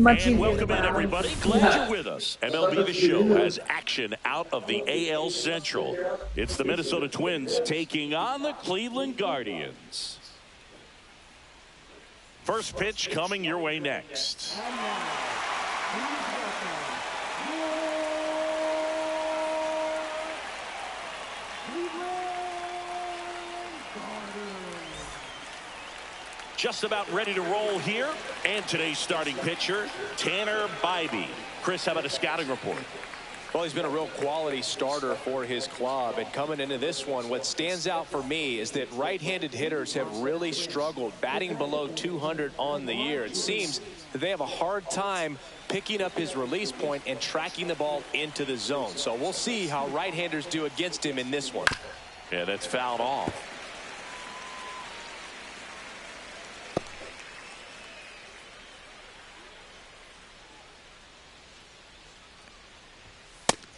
Much And easier welcome in, everybody. Glad you're with us. MLB The Show has action out of the AL Central. It's the Minnesota Twins taking on the Cleveland Guardians. First pitch coming your way next. Just about ready to roll here. And today's starting pitcher, Tanner Bybee. Chris, how about a scouting report? Well, he's been a real quality starter for his club. And coming into this one, what stands out for me is that right-handed hitters have really struggled, batting below 200 on the year. It seems that they have a hard time picking up his release point and tracking the ball into the zone. So we'll see how right-handers do against him in this one. Yeah, that's fouled off.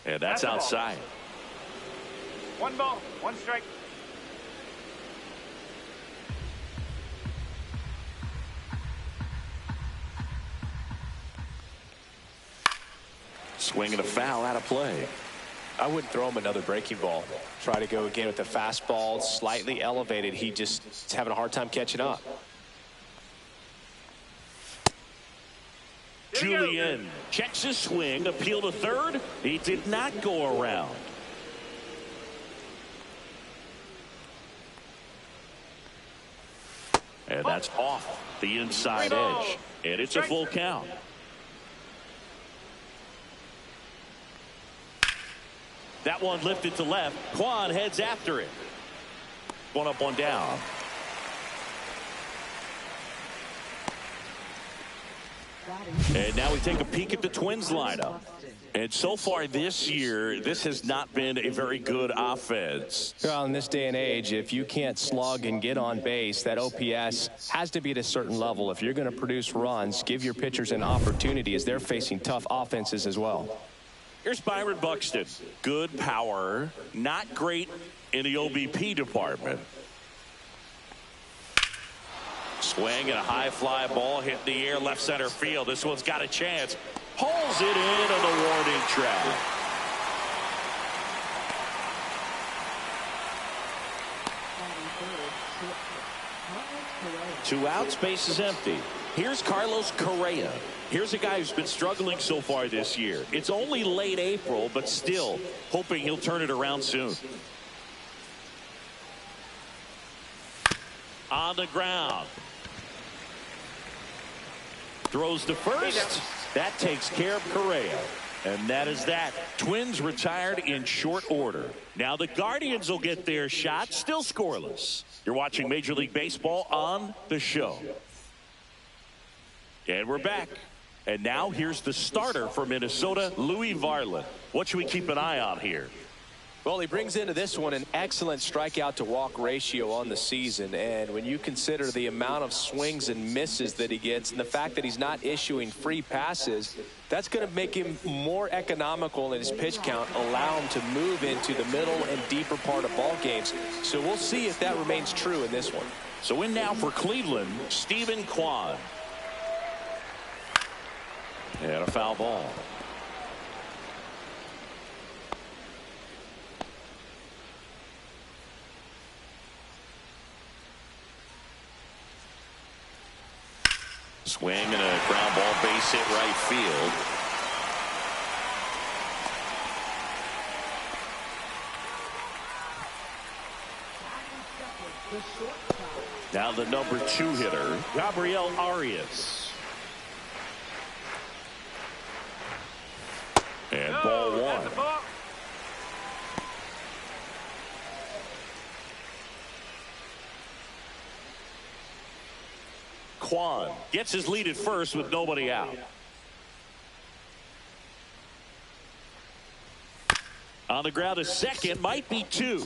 And that's outside. One ball, one strike. Swing and a foul out of play. I wouldn't throw him another breaking ball. Try to go again with the fastball, slightly elevated. He just is having a hard time catching up. Julian checks his swing, appeal to third. He did not go around. And that's off the inside edge. And it's a full count. That one lifted to left. Quan heads after it. One up, one down. And now we take a peek at the Twins lineup. And so far this year, this has not been a very good offense. Well, in this day and age, if you can't slug and get on base, that OPS has to be at a certain level. If you're going to produce runs, give your pitchers an opportunity as they're facing tough offenses as well. Here's Byron Buxton. Good power, not great in the OBP department. Swing and a high fly ball hit in the air left center field. This one's got a chance. Pulls it into the warning track. Two outs, base is empty. Here's Carlos Correa. Here's a guy who's been struggling so far this year. It's only late April, but still hoping he'll turn it around soon. On the ground. Throws to first. That takes care of Correa. And that is that. Twins retired in short order. Now the Guardians will get their shot, still scoreless. You're watching Major League Baseball on The Show. And we're back. And now here's the starter for Minnesota, Louis Varland. What should we keep an eye on here? Well, he brings into this one an excellent strikeout to walk ratio on the season. And when you consider the amount of swings and misses that he gets and the fact that he's not issuing free passes, that's going to make him more economical in his pitch count, allow him to move into the middle and deeper part of ball games. So we'll see if that remains true in this one. So in now for Cleveland, Steven Kwan. And a foul ball. Swing and a ground ball, base hit right field. Now the number 2 hitter, Gabriel Arias. And ball one. Quan gets his lead at first with nobody out. On the ground to second, might be 2.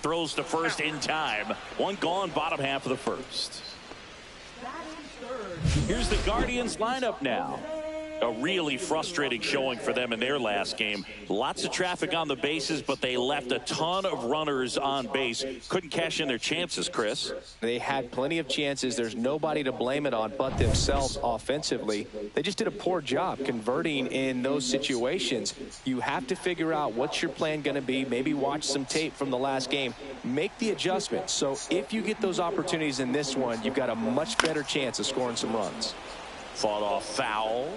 Throws to first in time. One gone, bottom half of the first. Here's the Guardians lineup now. A really frustrating showing for them in their last game. Lots of traffic on the bases, but they left a ton of runners on base. Couldn't cash in their chances, Chris. They had plenty of chances. There's nobody to blame it on but themselves offensively. They just did a poor job converting in those situations. You have to figure out what's your plan going to be. Maybe watch some tape from the last game. Make the adjustment. So if you get those opportunities in this one, you've got a much better chance of scoring some runs. Fought off foul.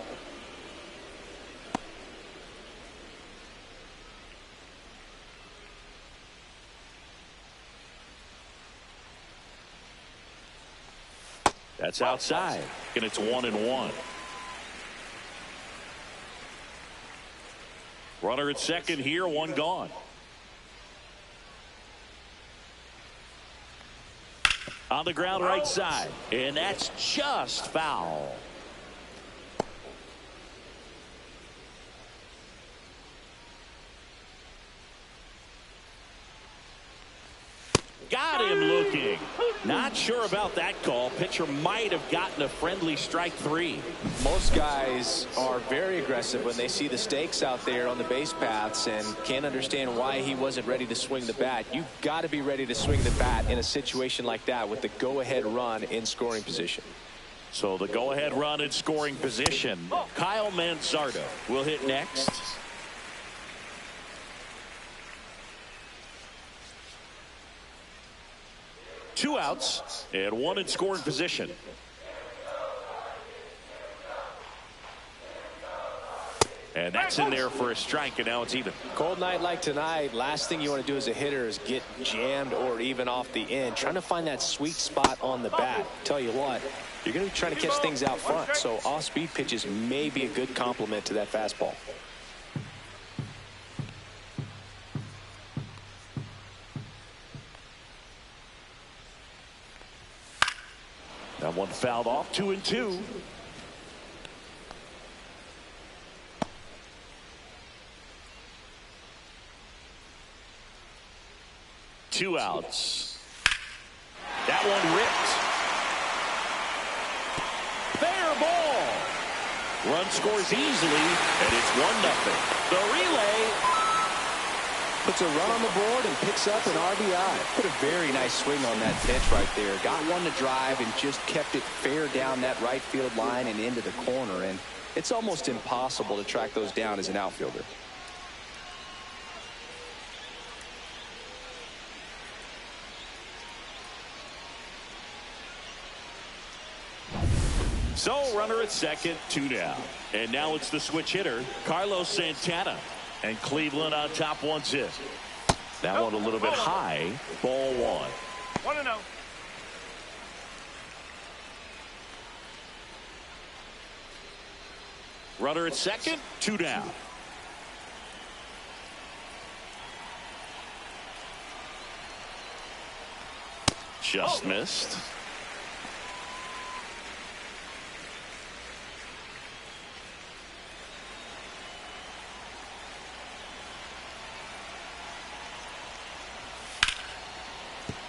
That's outside, and it's 1-1. Runner at second here, one gone. On the ground right side, and that's just foul. Got him looking. Not sure about that call. Pitcher might have gotten a friendly strike three. Most guys are very aggressive when they see the stakes out there on the base paths and can't understand why he wasn't ready to swing the bat. You've got to be ready to swing the bat in a situation like that with the go-ahead run in scoring position. So the go-ahead run in scoring position. Kyle Manzardo will hit next. Two outs and one in scoring position. And that's in there for a strike, and now it's even. Cold night like tonight, last thing you want to do as a hitter is get jammed or even off the end. Trying to find that sweet spot on the bat. Tell you what, you're going to be trying to catch things out front, so off-speed pitches may be a good complement to that fastball. That one fouled off, 2-2. Two outs. That one ripped. Fair ball. Run scores easily, and it's 1-0. The relay puts a run on the board and picks up an RBI. Put a very nice swing on that pitch right there. Got one to drive and just kept it fair down that right field line and into the corner. And it's almost impossible to track those down as an outfielder. So runner at second, 2 down. And now it's the switch hitter, Carlos Santana. And Cleveland on top 1-0. That one a little bit high. Ball 1. 1-0. Runner at second, 2 down. Just missed.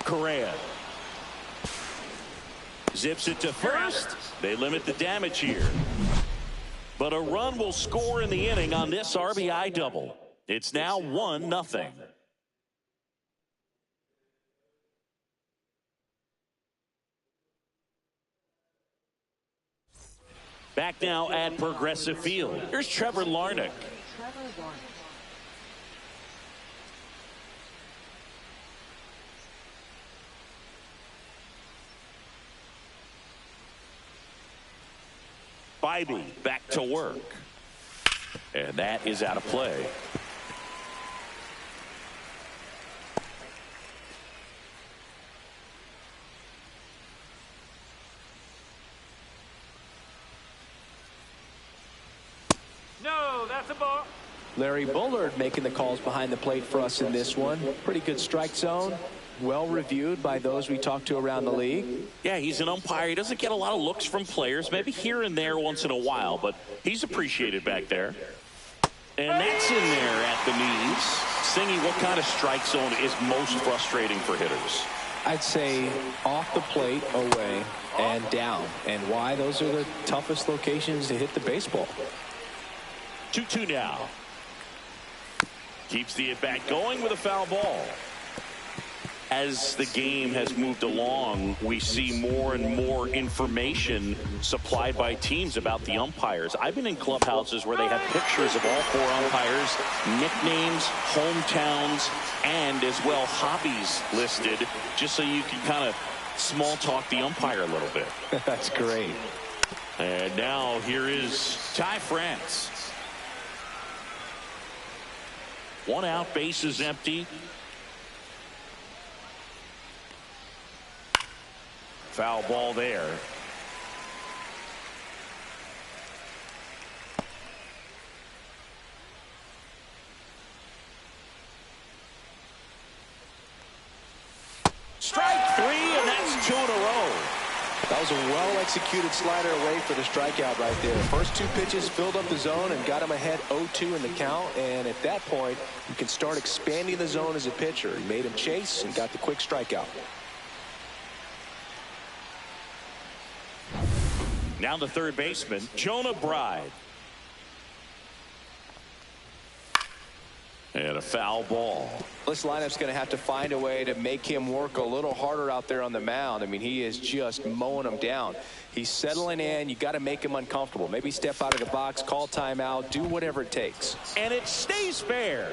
Correa zips it to first. They limit the damage here, but a run will score in the inning on this RBI double. It's now 1-0. Back now at Progressive Field. Here's Trevor Larnach. Bybee back to work. And that is out of play. No, that's a ball. Larry Bullard making the calls behind the plate for us in this one. Pretty good strike zone. Well reviewed by those we talked to around the league. Yeah, he's an umpire. He doesn't get a lot of looks from players, maybe here and there once in a while, but he's appreciated back there. And that's in there at the knees. Singy, what kind of strike zone is most frustrating for hitters? I'd say off the plate, away, and down. And why? Those are the toughest locations to hit the baseball. 2-2 now. Keeps the at-bat going with a foul ball. As the game has moved along, we see more and more information supplied by teams about the umpires. I've been in clubhouses where they have pictures of all 4 umpires, nicknames, hometowns, and as well hobbies listed, just so you can kind of small talk the umpire a little bit. That's great. And now here is Ty France. 1 out, bases empty. Foul ball there. Strike 3, and that's 2 in a row. That was a well-executed slider away for the strikeout right there. First 2 pitches filled up the zone and got him ahead 0-2 in the count. And at that point, you can start expanding the zone as a pitcher. He made him chase and got the quick strikeout. Now the third baseman, Jonah Bride. And a foul ball. This lineup's going to have to find a way to make him work a little harder out there on the mound. I mean, he is just mowing them down. He's settling in. You got to make him uncomfortable. Maybe step out of the box, call timeout, do whatever it takes. And it stays fair.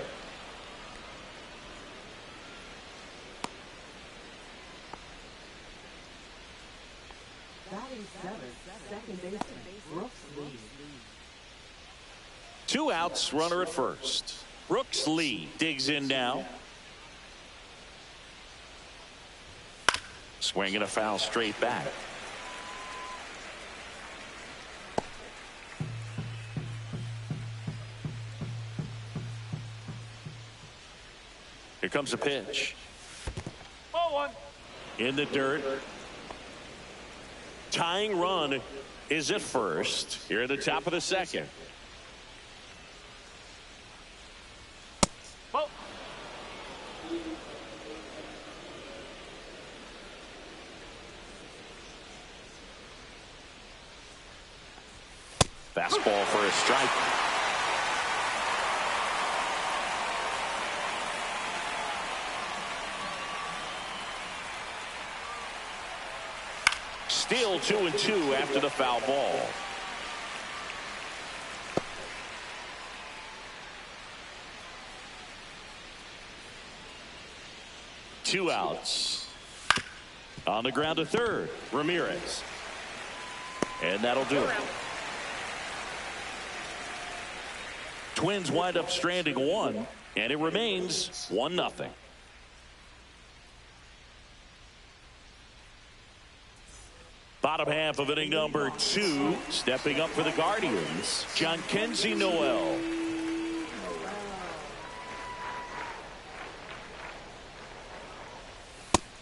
Second baseman, Brooks Lee. 2 outs, runner at first. Brooks Lee digs in now. Swinging a foul straight back. Here comes a pitch. Ball 1. In the dirt. Tying run is at first. Here at the top of the second. Ball. Fastball for a strike. Still 2-2 after the foul ball. Two outs. On the ground to third, Ramirez. And that'll do it. Twins wind up stranding 1, and it remains 1-0. Bottom half of inning number 2, stepping up for the Guardians, Jhonkensy Noel.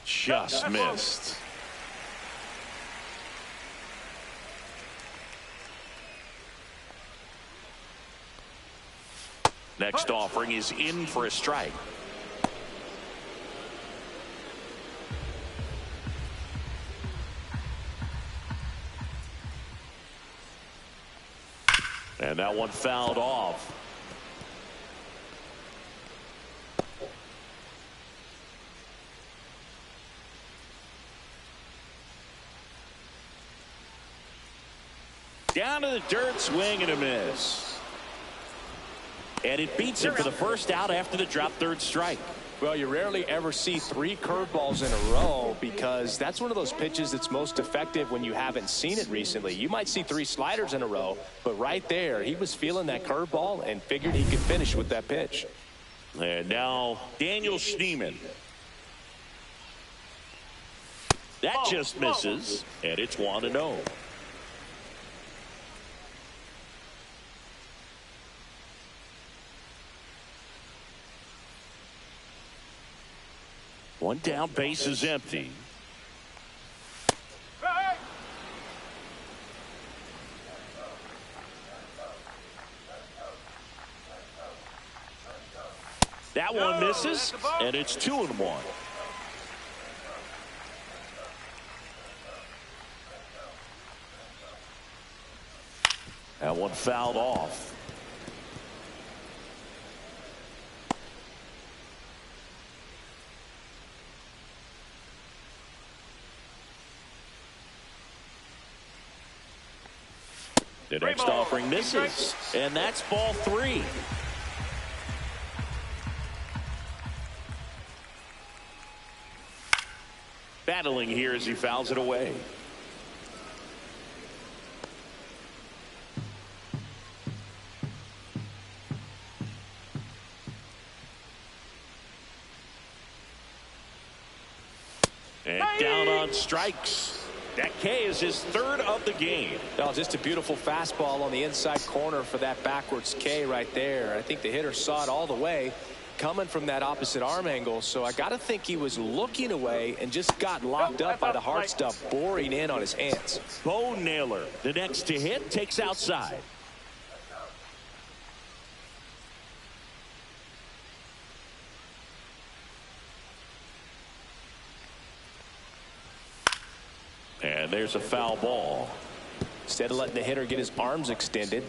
Just missed. Next offering is in for a strike. And that one fouled off. Down to the dirt, swing and a miss. And it beats him for the first out after the drop third strike. Well, you rarely ever see 3 curveballs in a row because that's one of those pitches that's most effective when you haven't seen it recently. You might see 3 sliders in a row, but right there, he was feeling that curveball and figured he could finish with that pitch. And now Daniel Schneemann. That just misses, and it's 1-0. One down, base is empty. That one misses, and it's 2-1. one fouled off. The next offering misses, and that's ball 3. Battling here as he fouls it away. And down on strikes. That K is his 3rd of the game. Oh, just a beautiful fastball on the inside corner for that backwards K right there. I think the hitter saw it all the way coming from that opposite arm angle. So I got to think he was looking away and just got locked up by the hard stuff boring in on his hands. Bo Naylor, the next to hit, takes outside. And there's a foul ball. Instead of letting the hitter get his arms extended,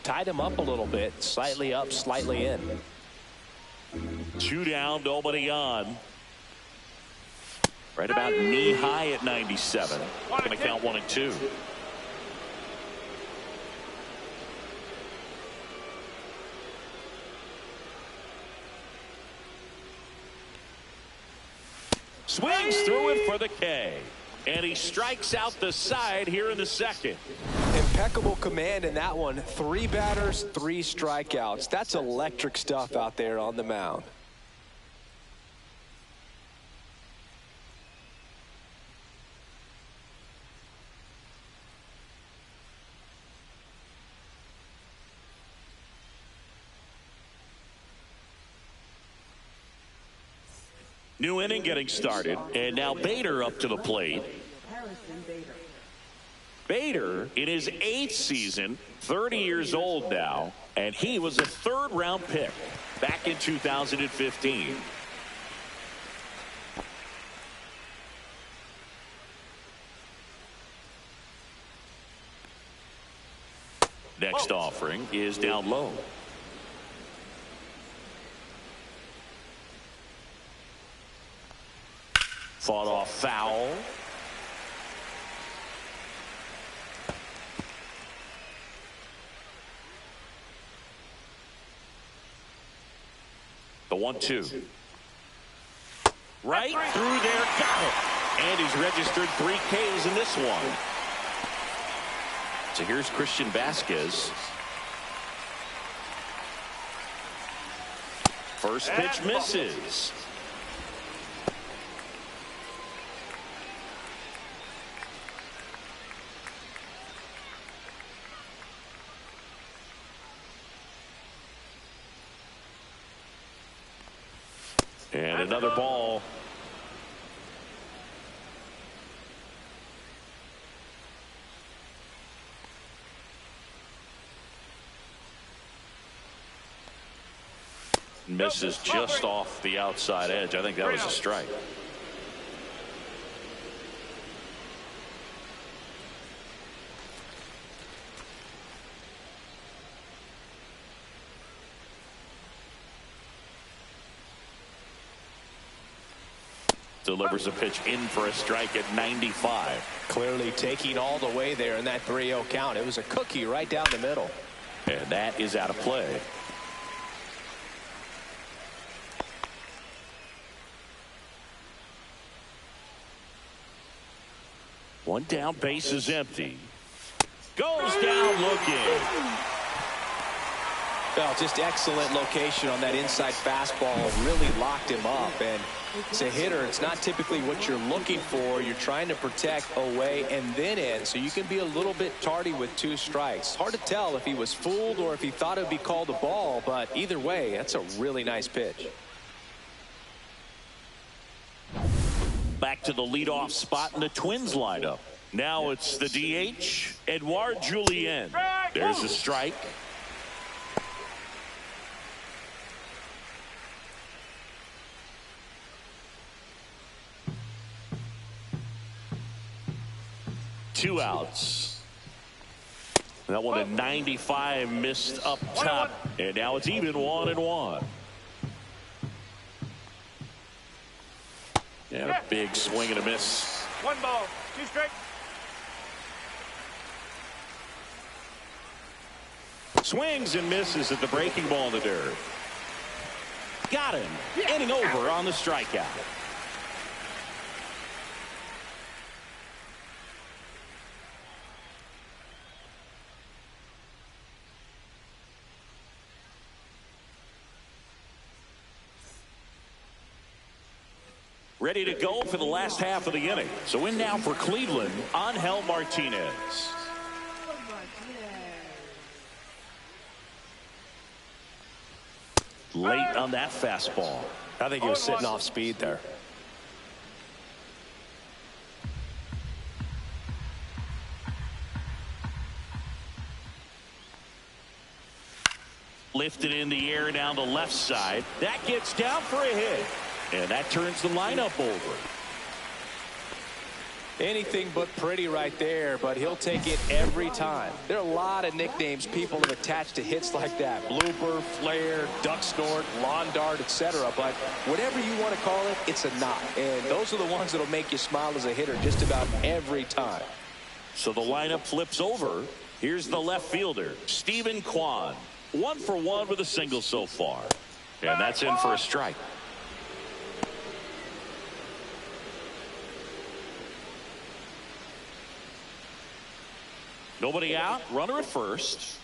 tied him up a little bit, slightly up, slightly in. 2 down, nobody on. Right about knee high at 97. Going to count 1 and 2. Swings through it for the K. And he strikes out the side here in the 2nd. Impeccable command in that one. 3 batters, 3 strikeouts. That's electric stuff out there on the mound. New inning getting started, and now Bader up to the plate. Bader in his 8th season, 30 years old now, and he was a 3rd-round pick back in 2015. Next offering is down low. Fought off foul. The 1-2. Right through there, got it. And he's registered 3 Ks in this one. So here's Christian Vasquez. First pitch misses. And another ball. Misses just off the outside edge. I think that was a strike. Delivers a pitch in for a strike at 95. Clearly taking all the way there in that 3-0 count. It was a cookie right down the middle. And that is out of play. One down, base is empty. Goes down looking. Well, just excellent location on that inside fastball. Really locked him up. And as a hitter, it's not typically what you're looking for. You're trying to protect away and then in. So you can be a little bit tardy with 2 strikes. Hard to tell if he was fooled or if he thought it would be called a ball. But either way, that's a really nice pitch. Back to the leadoff spot in the Twins lineup. Now it's the DH, Edouard Julien. There's a strike. Two outs. That one at 95 missed up top. And now it's even 1-1. And a big swing and a miss. 1 ball, 2 strikes. Swings and misses at the breaking ball in the dirt. Got him. Inning over on the strikeout. Ready to go for the last half of the inning. So in now for Cleveland, Angel Martinez. Late on that fastball. I think he was sitting off speed there. Lifted in the air down the left side. That gets down for a hit. And that turns the lineup over. Anything but pretty right there, but he'll take it every time. There are a lot of nicknames people have attached to hits like that. Blooper, flare, duck snort, lawn dart, etc. But whatever you want to call it, it's a knot. And those are the ones that'll make you smile as a hitter just about every time. So the lineup flips over. Here's the left fielder, Steven Kwan. 1 for 1 with a single so far. And that's in for a strike. Nobody out. Runner at first.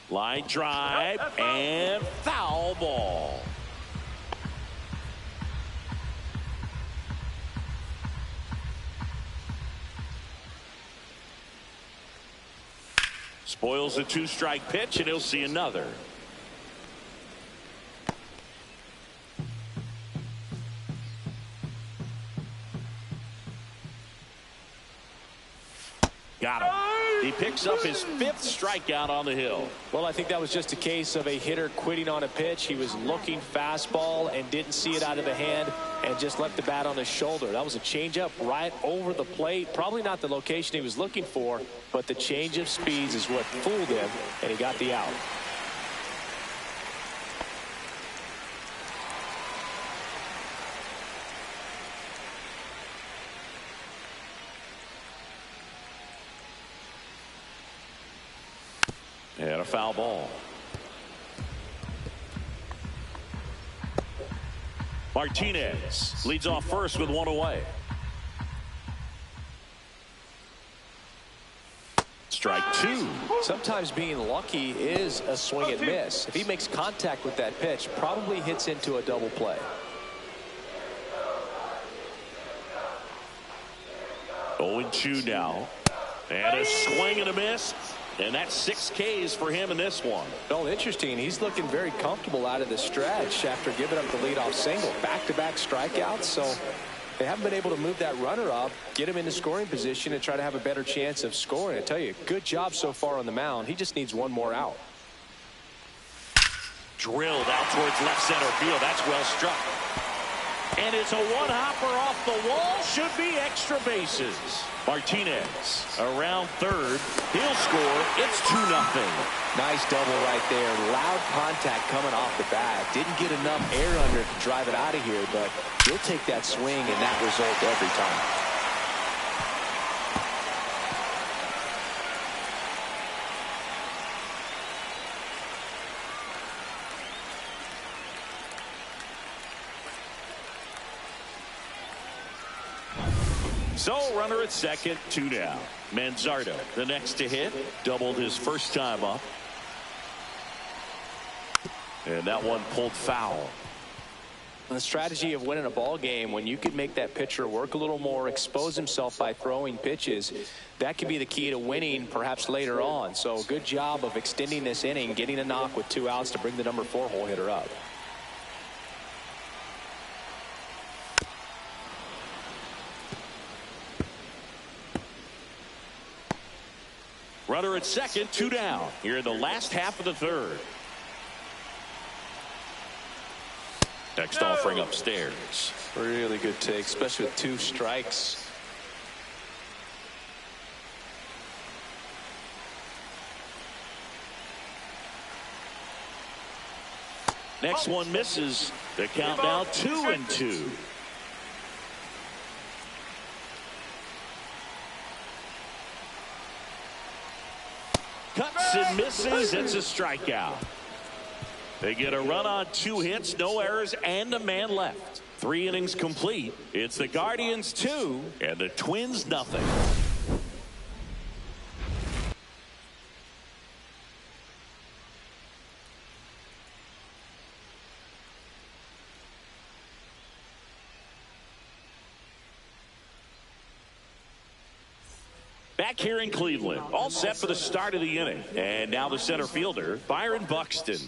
Line drive and foul ball. Spoils a 2-strike pitch, and he'll see another. Got him. He picks up his 5th strikeout on the hill. Well, I think that was just a case of a hitter quitting on a pitch. He was looking fastball and didn't see it out of the hand and just left the bat on his shoulder. That was a changeup right over the plate. Probably not the location he was looking for, but the change of speeds is what fooled him, and he got the out. And a foul ball. Martinez leads off first with 1 away. Strike 2. Sometimes being lucky is a swing and miss. If he makes contact with that pitch, probably hits into a double play. Oh, 2 now. And a swing and a miss. And that's 6 Ks for him in this one. Well, interesting. He's looking very comfortable out of the stretch after giving up the leadoff single. Back-to-back strikeouts. So they haven't been able to move that runner up, get him into scoring position, and try to have a better chance of scoring. I tell you, good job so far on the mound. He just needs 1 more out. Drilled out towards left center field. That's well struck. And it's a 1-hopper off the wall. Should be extra bases. Martinez around third. He'll score. It's 2-0. Nice double right there. Loud contact coming off the bat. Didn't get enough air under it to drive it out of here, but he'll take that swing and that result every time. So runner at second, 2 down. Manzardo, the next to hit, doubled his first time up. And that one pulled foul. The strategy of winning a ball game, when you can make that pitcher work a little more, expose himself by throwing pitches, that can be the key to winning perhaps later on. So good job of extending this inning, getting a knock with 2 outs to bring the number 4 hole hitter up. Runner at second, 2 down. Here in the last half of the third. Next offering upstairs. Really good take, especially with 2 strikes. Next one misses. The count now 2-2. Cuts and misses. It's a strikeout. They get a run on 2 hits, no errors, and a man left. 3 innings complete. It's the Guardians 2 and the Twins nothing. Back here in Cleveland, all set for the start of the inning. And now the center fielder, Byron Buxton.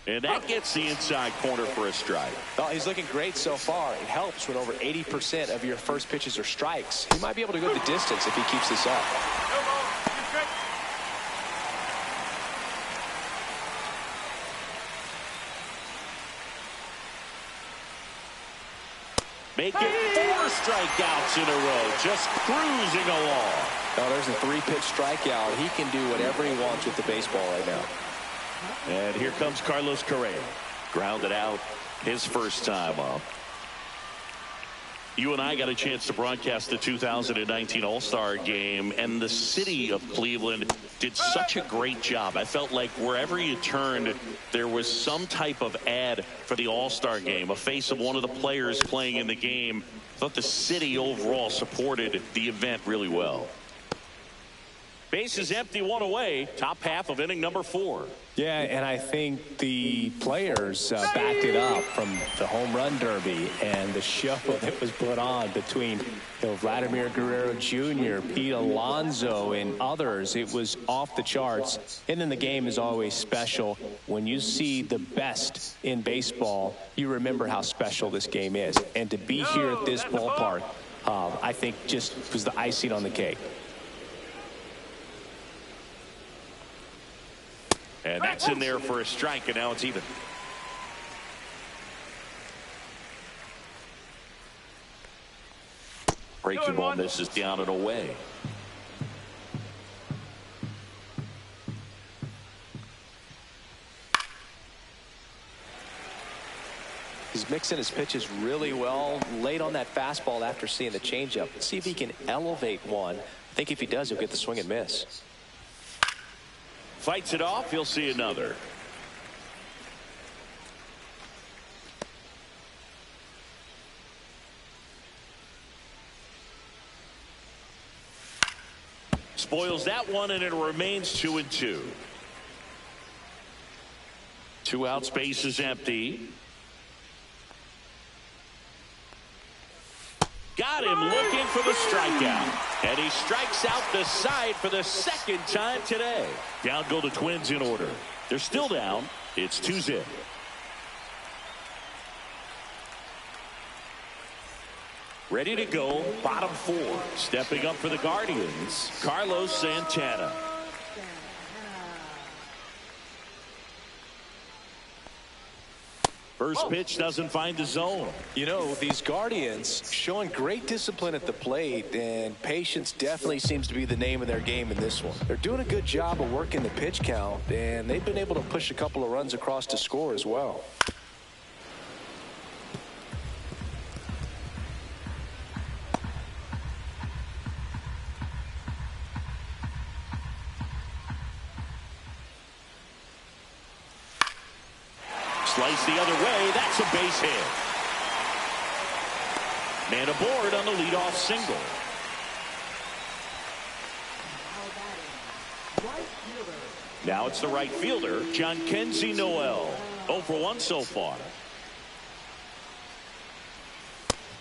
And that gets the inside corner for a strike. Well, he's looking great so far. It helps when over 80% of your first pitches are strikes. He might be able to go the distance if he keeps this up. Make it 4 strikeouts in a row, just cruising along. Now there's a 3-pitch strikeout. He can do whatever he wants with the baseball right now. And here comes Carlos Correa. Grounded out his first time up. You and I got a chance to broadcast the 2019 All-Star Game, and the city of Cleveland did such a great job. I felt like wherever you turned, there was some type of ad for the All-Star Game, a face of one of the players playing in the game. I thought the city overall supported the event really well. Base is empty, 1 away. Top half of inning number 4. Yeah, and I think the players backed it up from the home run derby and the show that was put on between Vladimir Guerrero Jr., Pete Alonso, and others. It was off the charts. And then the game is always special. When you see the best in baseball, you remember how special this game is. And to be here at this ballpark, I think just was the icing on the cake. And that's in there for a strike, and now it's even. Breaking ball misses down and away. He's mixing his pitches really well. Late on that fastball after seeing the changeup. Let's see if he can elevate one. I think if he does, he'll get the swing and miss. Fights it off. He'll see another. Spoils that one, and it remains 2-2. 2 out, space is empty. Got him looking for the strikeout. And he strikes out the side for the second time today. Down go the Twins in order. They're still down. It's 2-0. Ready to go, bottom 4. Stepping up for the Guardians, Carlos Santana. First pitch doesn't find the zone. You know, these Guardians showing great discipline at the plate, and patience definitely seems to be the name of their game in this one. They're doing a good job of working the pitch count, and they've been able to push a couple of runs across to score as well. Slice the other way. That's a base hit. Man aboard on the leadoff single. Now it's the right fielder, John Kenzie Noel. 0 for 1 so far.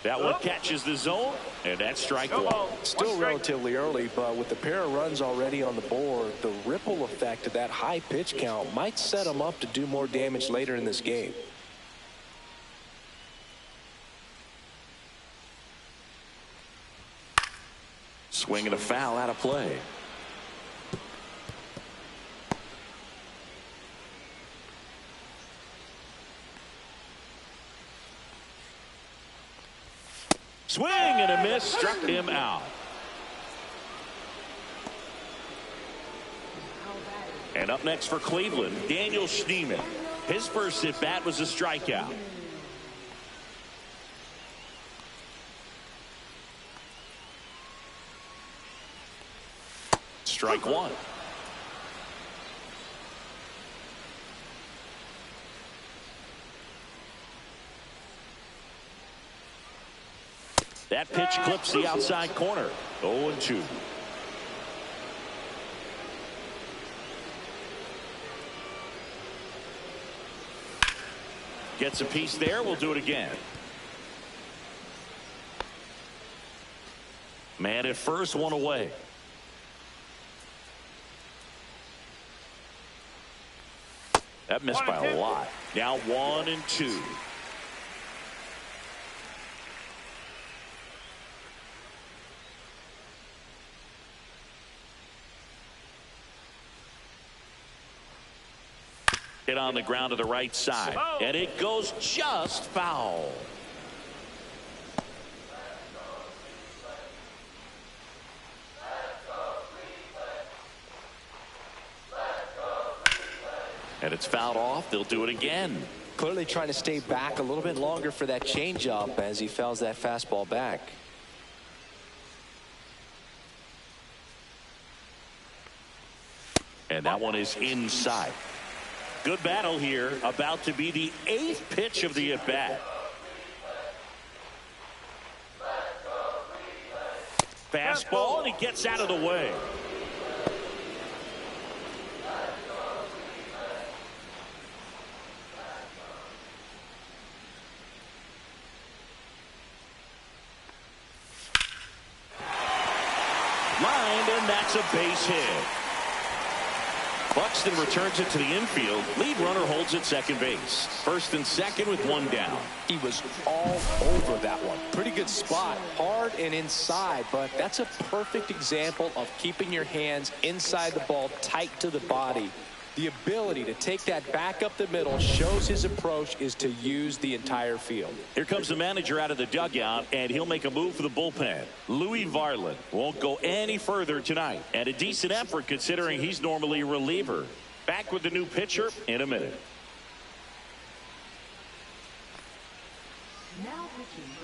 That one catches the zone, and that's strike 1. Still relatively early, but with the pair of runs already on the board, the ripple effect of that high pitch count might set them up to do more damage later in this game. Swing and a foul out of play. Swing and a miss, struck him out. And up next for Cleveland, Daniel Schneemann. His first at bat was a strikeout. Strike one. That pitch clips the outside corner. 0-2. Gets a piece there. We'll do it again. Man at first, one away. That missed by a lot. Now 1-2. Hit on the ground to the right side. And it goes just foul. And it's fouled off. They'll do it again. Clearly trying to stay back a little bit longer for that changeup as he fouls that fastball back. And that one is inside. Good battle here. About to be the 8th pitch of the at-bat. Fastball, and he gets out of the way. Lined, and that's a base hit. Buxton returns it to the infield. Lead runner holds at second base. First and second with one down. He was all over that one. Pretty good spot. Hard and inside, but that's a perfect example of keeping your hands inside the ball, tight to the body. The ability to take that back up the middle shows his approach is to use the entire field. Here comes the manager out of the dugout, and he'll make a move for the bullpen. Louis Varland won't go any further tonight, and a decent effort considering he's normally a reliever. Back with the new pitcher in a minute.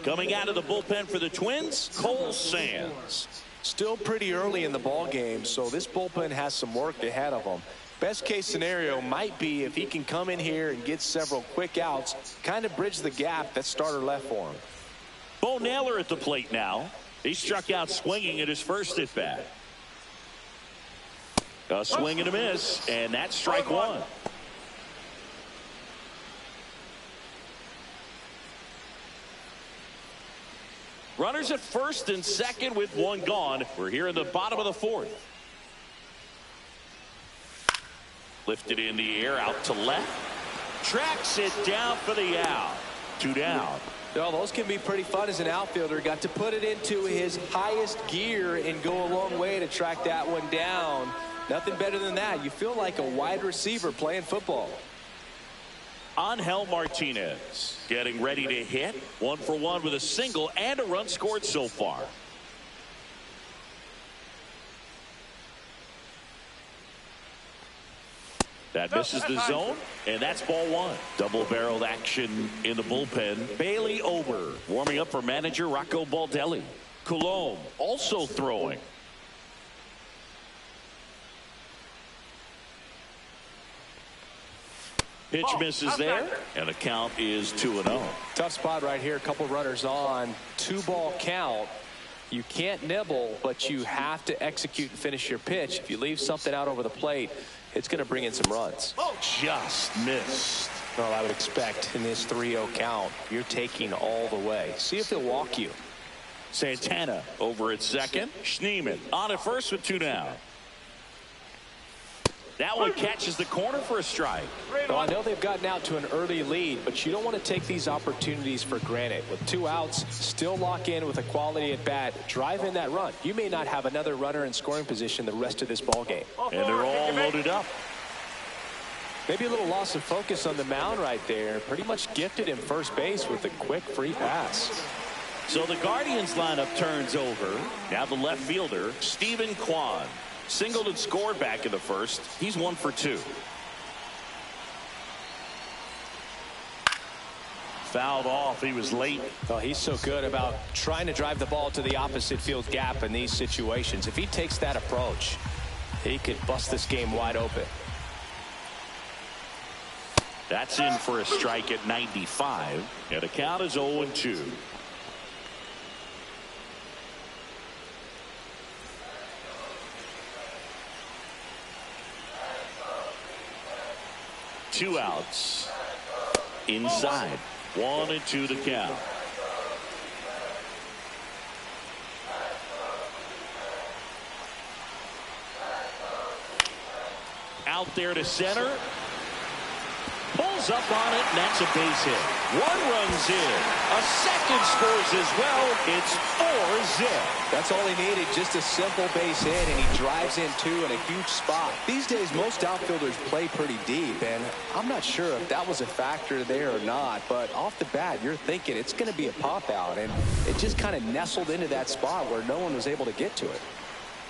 Coming out of the bullpen for the Twins, Cole Sands. Still pretty early in the ball game, so this bullpen has some work ahead of them. Best case scenario might be if he can come in here and get several quick outs, kind of bridge the gap that starter left for him. Bo Naylor at the plate now. He struck out swinging at his first at bat. A swing and a miss, and that's strike one. Runners at first and second with one gone. We're here in the bottom of the fourth. Lifted in the air, out to left. Tracks it down for the out. 2 down. Well, those can be pretty fun as an outfielder. Got to put it into his highest gear and go a long way to track that one down. Nothing better than that. You feel like a wide receiver playing football. Angel Martinez getting ready to hit. 1 for 1 with a single and a run scored so far. That misses the zone, and that's ball one. Double-barreled action in the bullpen. Bailey Ober warming up for manager Rocco Baldelli. Coulombe also throwing. Pitch misses there, and the count is 2-0. Tough spot right here. A couple runners on. 2-ball count. You can't nibble, but you have to execute and finish your pitch. If you leave something out over the plate, it's going to bring in some runs. Oh, just missed. Well, I would expect in this 3-0 count, you're taking all the way. See if they'll walk you. Santana over at second. Schneemann on at first with 2 down. That one catches the corner for a strike. Well, I know they've gotten out to an early lead, but you don't want to take these opportunities for granted. With 2 outs, still lock in with a quality at bat, drive in that run. You may not have another runner in scoring position the rest of this ball game. And they're all loaded up. Maybe a little loss of focus on the mound right there. Pretty much gifted him first base with a quick free pass. So the Guardians lineup turns over. Now the left fielder, Stephen Kwan. Singled and scored back in the first. He's 1 for 2. Fouled off. He was late. Oh, he's so good about trying to drive the ball to the opposite field gap in these situations. If he takes that approach, he could bust this game wide open. That's in for a strike at 95. And the count is 0-2. Two outs. Inside. 1-2 the count. Out there to center. Pulls up on it, and that's a base hit. One runs in. A second scores as well. It's 4-zip. That's all he needed, just a simple base hit, and he drives in two in a huge spot. These days, most outfielders play pretty deep, and I'm not sure if that was a factor there or not, but off the bat, you're thinking it's going to be a pop-out, and it just kind of nestled into that spot where no one was able to get to it.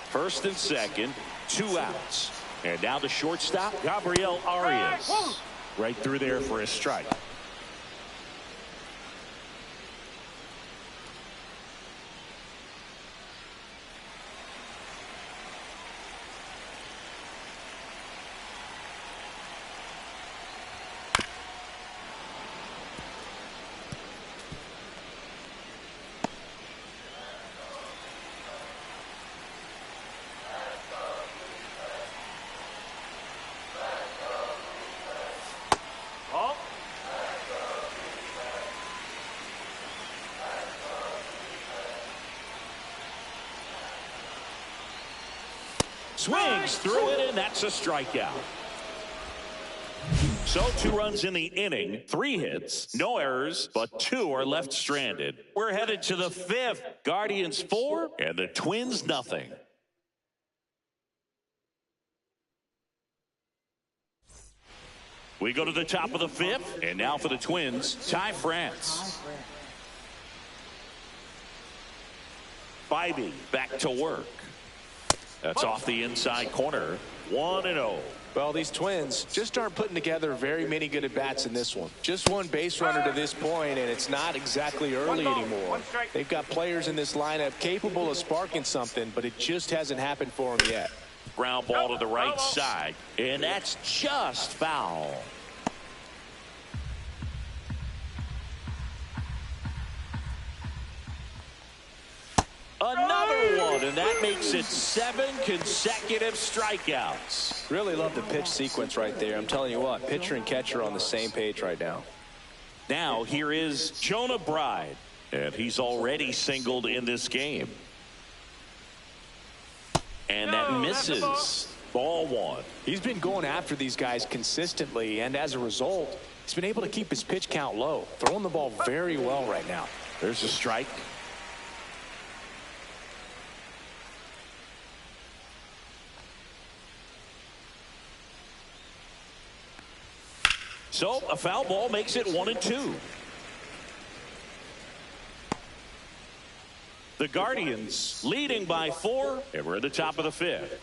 First and second, 2 outs. And now the shortstop, Gabriel Arias. Right through there for a strike. Swings through it, and that's a strikeout. So 2 runs in the inning, 3 hits, no errors, but 2 are left stranded. We're headed to the 5th. Guardians 4 and the Twins nothing. We go to the top of the 5th, and now for the Twins, Ty France. Bybee back to work. That's off the inside corner. 1-0. Well, these Twins just aren't putting together very many good at-bats in this one. Just one base runner to this point, and it's not exactly early anymore. They've got players in this lineup capable of sparking something, but it just hasn't happened for them yet. Ground ball to the right side, and that's just foul. Another one, and that makes it 7 consecutive strikeouts. Really love the pitch sequence right there. I'm telling you what, pitcher and catcher on the same page right now. Now here is Jonah Bride, and he's already singled in this game. And that misses. Ball 1. He's been going after these guys consistently, and as a result, he's been able to keep his pitch count low, throwing the ball very well right now. There's a strike. So a foul ball makes it 1-2. The Guardians leading by 4, and we're at the top of the 5th.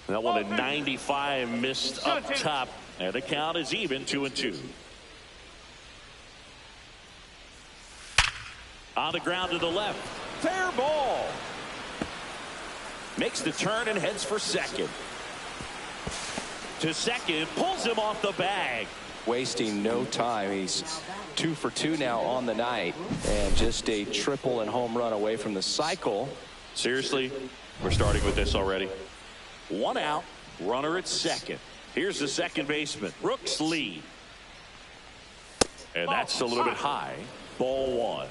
That one at 95 missed up top, and the count is even 2-2. On the ground to the left. Fair ball. Makes the turn and heads for second. To second, pulls him off the bag. Wasting no time. He's 2 for 2 now on the night, and just a triple and home run away from the cycle. Seriously, we're starting with this already. 1 out, runner at second. Here's the second baseman, Brooks Lee. And that's a little bit high. Ball 1.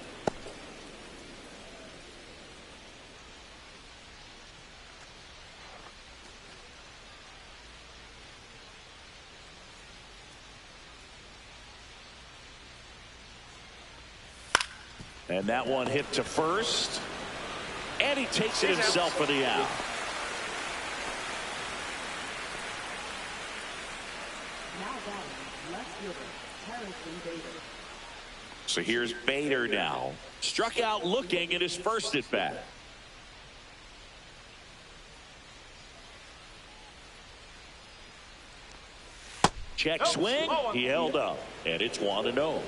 And that one hit to first. And he takes it himself for the out. So here's Bader now. Struck out looking at his first at bat. Check swing. He held up. And it's 1-0.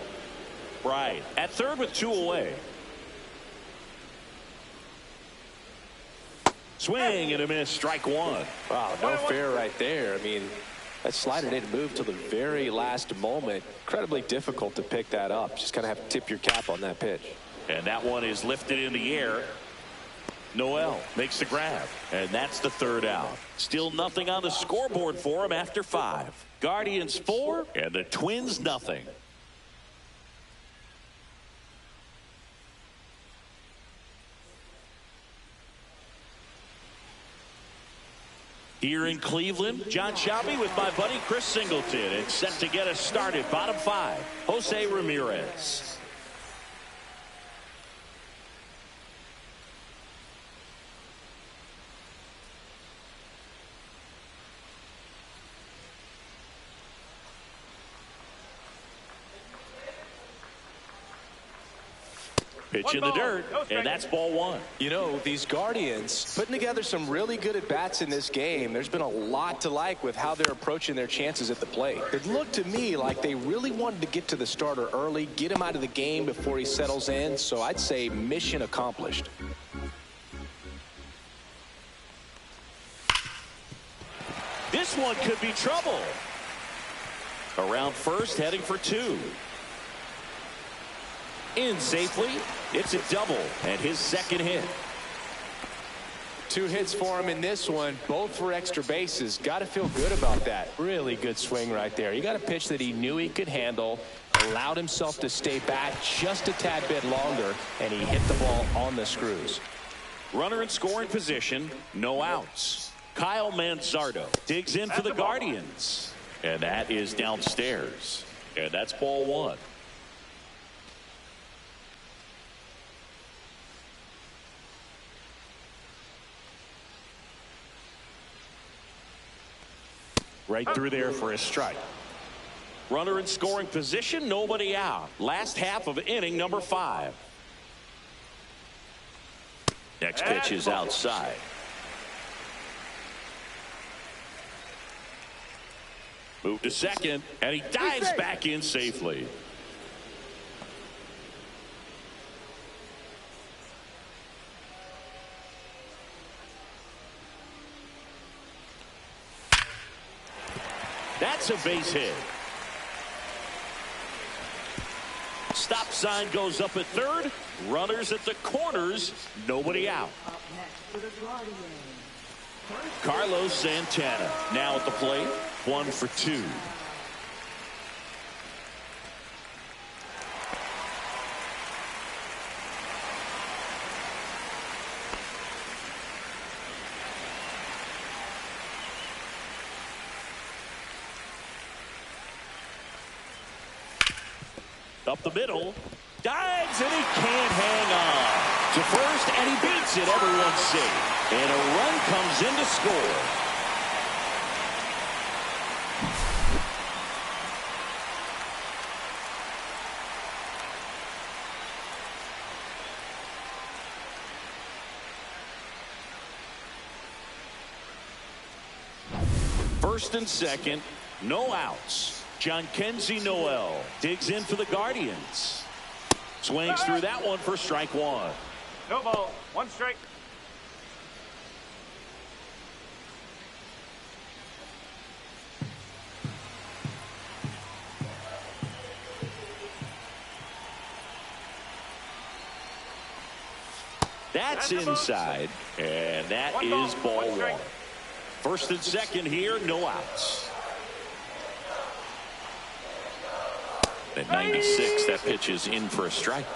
Right at third with 2 away. Swing and a miss. Strike 1. Wow, no fair right there. I mean, that slider didn't move till the very last moment. Incredibly difficult to pick that up. Just kind of have to tip your cap on that pitch. And that one is lifted in the air. Noel makes the grab. And that's the 3rd out. Still nothing on the scoreboard for him after 5. Guardians 4 and the Twins nothing. Here in Cleveland, John Shelby with my buddy Chris Singleton. It's set to get us started. Bottom 5, Jose Ramirez. Pitch in the dirt, and that's ball 1. You know, these Guardians putting together some really good at-bats in this game. There's been a lot to like with how they're approaching their chances at the plate. It looked to me like they really wanted to get to the starter early, get him out of the game before he settles in. So I'd say mission accomplished. This one could be trouble. Around first, heading for 2. In safely. It's a double and his 2nd hit. 2 hits for him in this one, both for extra bases. Got to feel good about that. Really good swing right there. He got a pitch that he knew he could handle, allowed himself to stay back just a tad bit longer, and he hit the ball on the screws. Runner in scoring position, no outs. Kyle Manzardo digs in for the Guardians, and that is downstairs, and that's ball 1. Right through there for a strike. Runner in scoring position, nobody out. Last half of inning number 5. Next pitch is outside. Move to second, and he dives back in safely. That's a base hit. Stop sign goes up at third. Runners at the corners. Nobody out. Up next for the Guardians. Carlos Santana now at the plate. 1 for 2. Up the middle, dives, and he can't hang on. To first, and he beats it. Everyone's safe. And a run comes in to score. First and second, no outs. Jhonkensy Noel digs in for the Guardians. Swings through that one for strike 1. No ball. 1 strike. That's inside, and that is ball 1. First and second here, no outs. At 96, that pitch is in for a strike.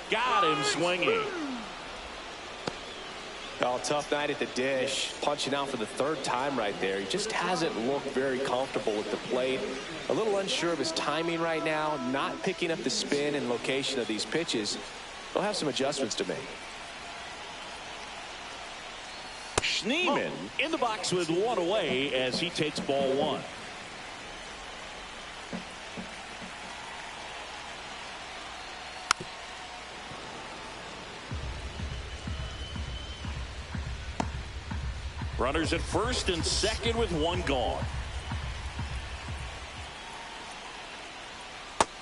Got him swinging. Oh, tough night at the dish. Punching out for the 3rd time right there. He just hasn't looked very comfortable at the plate. A little unsure of his timing right now. Not picking up the spin and location of these pitches. He'll have some adjustments to make. Sneeman in the box with one away as he takes ball one. Runners at first and second with one gone.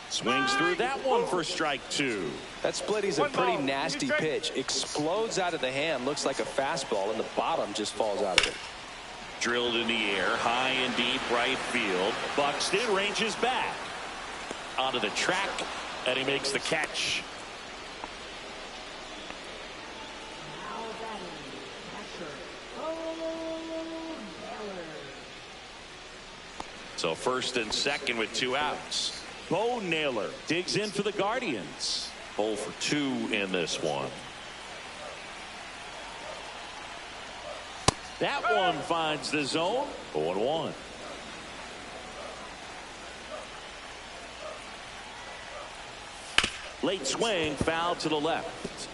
Swings through that one for strike two. That splitty's a pretty nasty pitch. Explodes out of the hand. Looks like a fastball, and the bottom just falls out of it. Drilled in the air, high and deep right field. Buxton ranges back onto the track, and he makes the catch. Now batting, catcher, Bo Naylor. So first and second with two outs. Bo Naylor digs in for the Guardians. 0 for 2 in this one. That one finds the zone. 0-1. Late swing, foul to the left.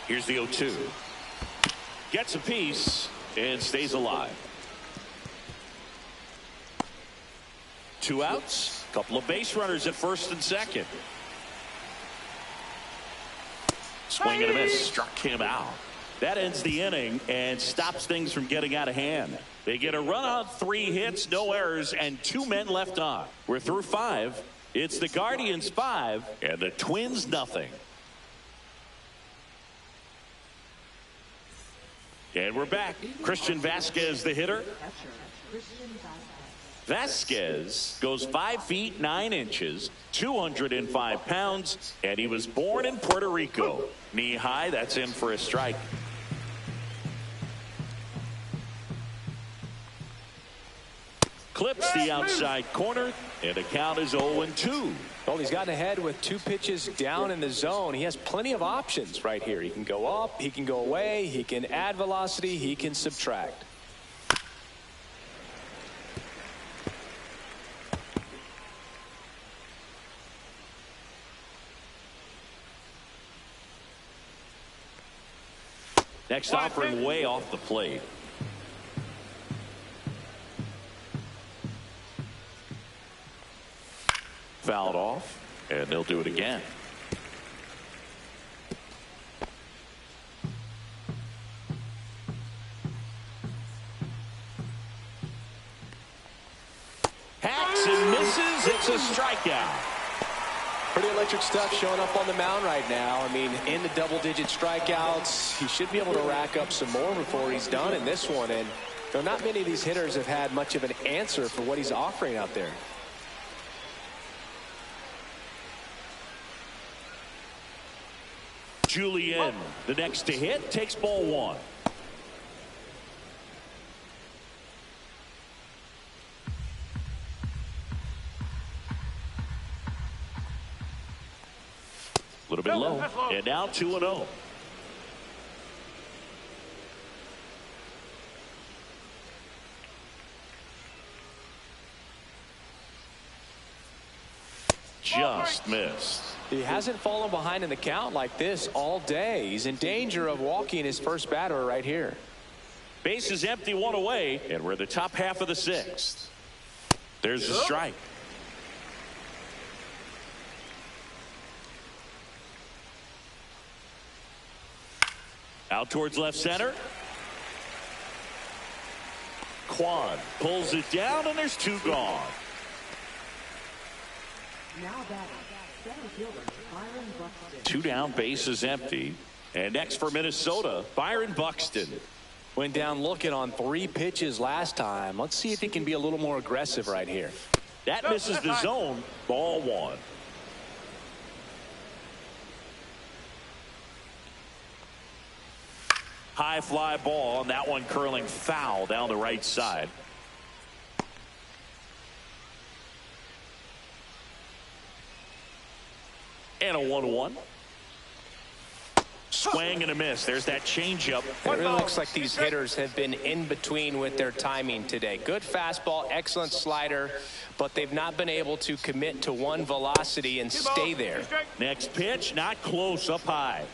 Here's the 0-2. Gets a piece and stays alive. Two outs. Couple of base runners at first and second. Swing and a miss. Struck him out. That ends the inning and stops things from getting out of hand. They get a run on 3 hits, no errors, and 2 men left on. We're through 5. It's the Guardians 5 and the Twins nothing. And we're back. Christian Vasquez, the hitter. Catcher, Christian Vasquez. Vasquez goes 5 feet 9 inches, 205 pounds, and he was born in Puerto Rico. Knee high, that's in for a strike. Clips the outside corner, and the count is 0-2. Well, he's gotten ahead with 2 pitches down in the zone. He has plenty of options right here. He can go up, he can go away, he can add velocity, he can subtract. Next offering way off the plate. Fouled off, and they'll do it again. Hacks and misses. It's a strikeout. Pretty electric stuff showing up on the mound right now. I mean, in the double-digit strikeouts, he should be able to rack up some more before he's done in this one. And not many of these hitters have had much of an answer for what he's offering out there. Julian, the next to hit, takes ball one. A little bit low, and now 2-0. Just missed. He hasn't fallen behind in the count like this all day. He's in danger of walking his first batter right here. Base is empty, one away, and we're in the top half of the 6th. There's the strike. Out towards left center. Quan pulls it down, and there's 2 gone. Now batting, center fielder, Byron Buxton. 2 down, base is empty. And next for Minnesota, Byron Buxton. Went down looking on 3 pitches last time. Let's see if he can be a little more aggressive right here. That misses the zone. Ball 1. High fly ball, and that one curling foul down the right side. And a 1-1. Swing and a miss. There's that changeup. It really looks like these hitters have been in between with their timing today. Good fastball, excellent slider, but they've not been able to commit to one velocity and stay there. Next pitch, not close, up high.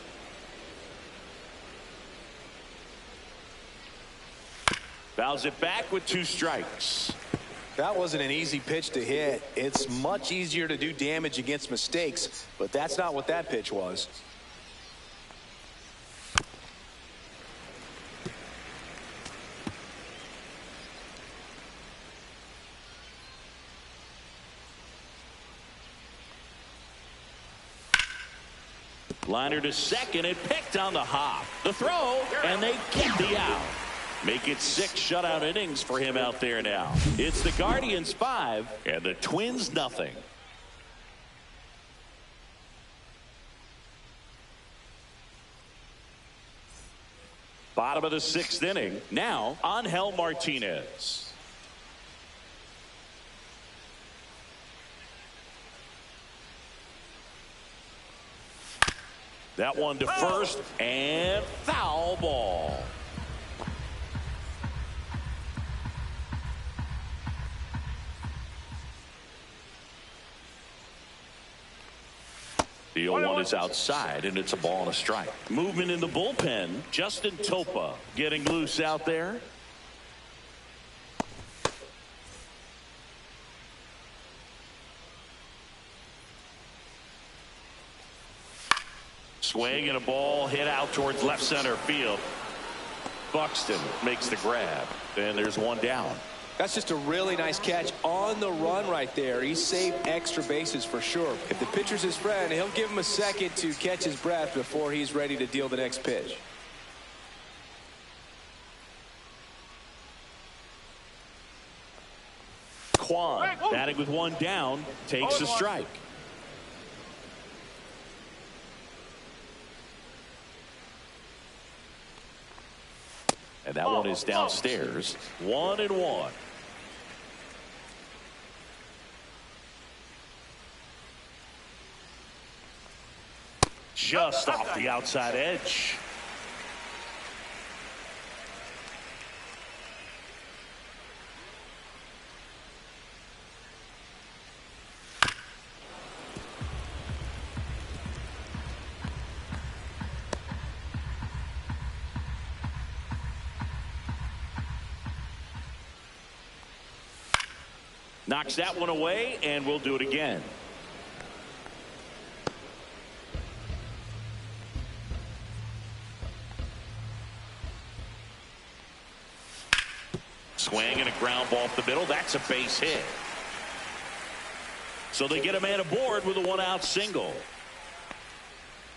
Fouls it back with 2 strikes. That wasn't an easy pitch to hit. It's much easier to do damage against mistakes, but that's not what that pitch was. Liner to second, and picked on the hop. The throw, and they get the out. Make it 6 shutout innings for him out there now. It's the Guardians 5 and the Twins nothing. Bottom of the 6th inning. Now, Angel Martinez. That one to first, and foul ball. The 0-1 is outside, and it's a ball and a strike. Movement in the bullpen. Justin Topa getting loose out there. Swing and a ball hit out towards left center field. Buxton makes the grab, and there's one down. That's just a really nice catch on the run right there. He saved extra bases for sure. If the pitcher's his friend, he'll give him a second to catch his breath before he's ready to deal the next pitch. Kwan, batting with one down, takes a strike. And that one is downstairs. 1-1. Just off the outside edge. Knocks that one away, and we'll do it again. Swing and a ground ball up the middle. That's a base hit. So they get a man aboard with a 1-out single.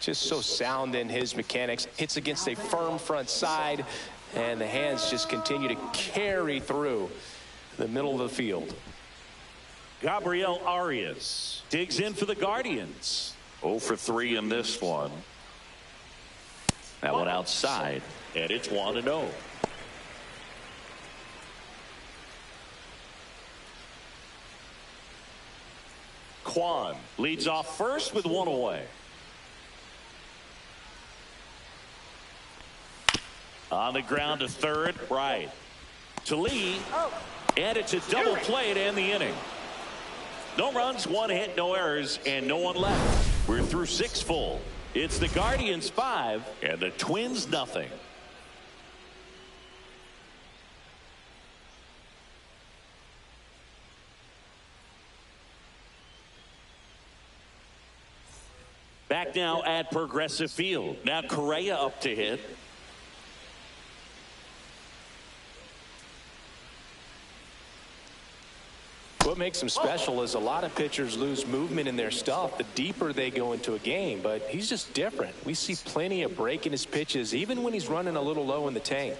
Just so sound in his mechanics. Hits against a firm front side, and the hands just continue to carry through the middle of the field. Gabriel Arias digs in for the Guardians. 0 for 3 in this one. That one outside, and it's 1-0. Kwan leads off first with one away. On the ground to third, right. To Lee, and it's a double play to end the inning. No runs, 1 hit, no errors, and no one left. We're through 6 full. It's the Guardians 5 and the Twins nothing. Back now at Progressive Field. Now Correa up to hit. What makes him special is a lot of pitchers lose movement in their stuff the deeper they go into a game, but he's just different. We see plenty of break in his pitches, even when he's running a little low in the tank.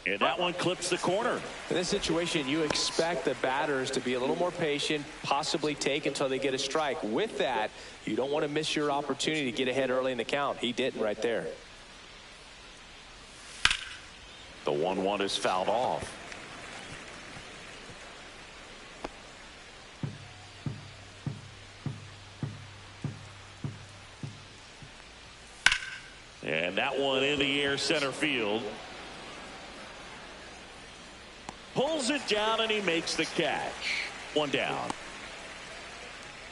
And that one clips the corner. In this situation, you expect the batters to be a little more patient, possibly take until they get a strike. With that, you don't want to miss your opportunity to get ahead early in the count. He didn't right there. The 1-1 is fouled off. And that one in the air center field. Pulls it down and he makes the catch. One down.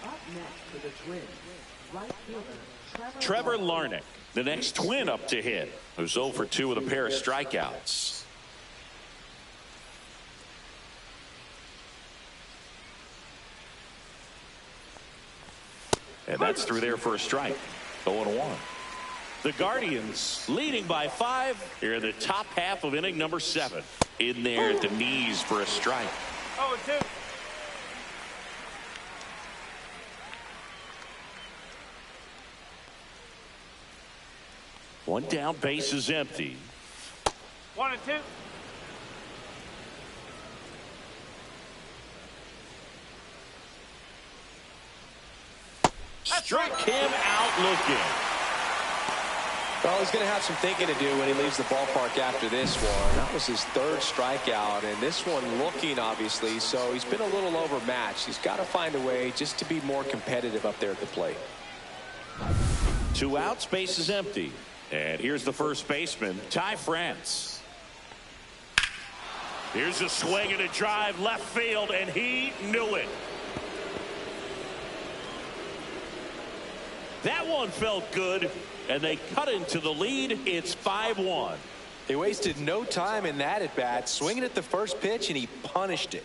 Up next for the Twins, right fielder Trevor Larnach, the next Twin up to hit, who's 0 for 2 with a pair of strikeouts. And that's through there for a strike. 0-1. The Guardians leading by 5 here in the top half of inning number 7. In there at the knees for a strike. 0-2. One down, base is empty. 1-2. Struck him out looking. Well, he's going to have some thinking to do when he leaves the ballpark after this one. That was his 3rd strikeout, and this one looking, obviously, so he's been a little overmatched. He's got to find a way just to be more competitive up there at the plate. 2 outs, base is empty. And here's the first baseman, Ty France. Here's a swing and a drive left field, and he knew it. That one felt good, and they cut into the lead. It's 5-1. They wasted no time in that at bat, swinging at the first pitch, and he punished it.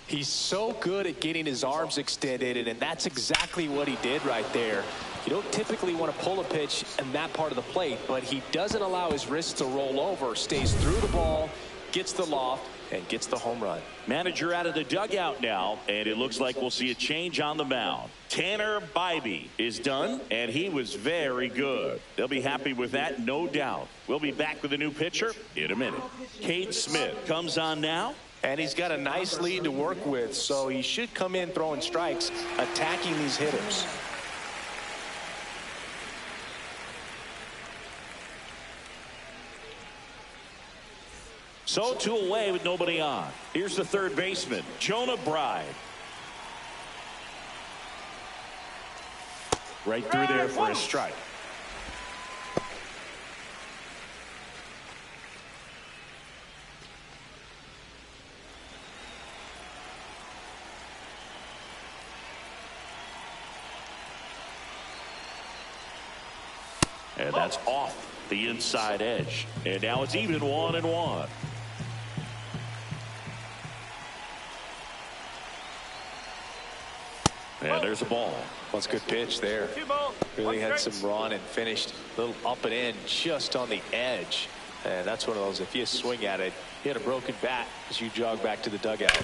He's so good at getting his arms extended, and that's exactly what he did right there. You don't typically want to pull a pitch in that part of the plate, but he doesn't allow his wrists to roll over, stays through the ball, gets the loft, and gets the home run. Manager out of the dugout now, and it looks like we'll see a change on the mound. Tanner Bybee is done, and he was very good. They'll be happy with that, no doubt. We'll be back with a new pitcher in a minute. Cade Smith comes on now. And he's got a nice lead to work with, so he should come in throwing strikes, attacking these hitters. So 2 away with nobody on. Here's the third baseman, Jonah Bride. Right through there for a strike. And that's off the inside edge. And now it's even 1-1. And there's a ball. Well, it's a good pitch there. 2 ball. Really 1 had strike. some run and finished a little up and in just on the edge. And that's one of those, if you swing at it, hit a broken bat as you jog back to the dugout.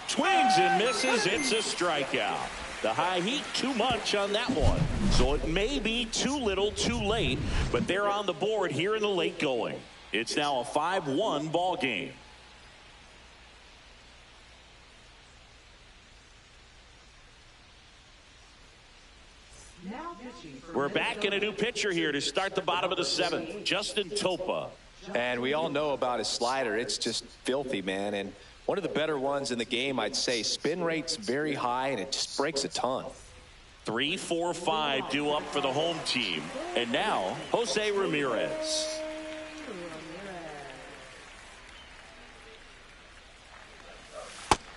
Swings and misses. It's a strikeout. The high heat too much on that one. So it may be too little too late, but they're on the board here in the late going. It's now a 5-1 ball game. now pitching for We're back in a new pitcher here to start the bottom of the 7th. Justin Topa. And we all know about his slider. It's just filthy, man. And one of the better ones in the game, I'd say. Spin rate's very high, and it just breaks a ton. 3, 4, 5 due up for the home team. And now, Jose Ramirez.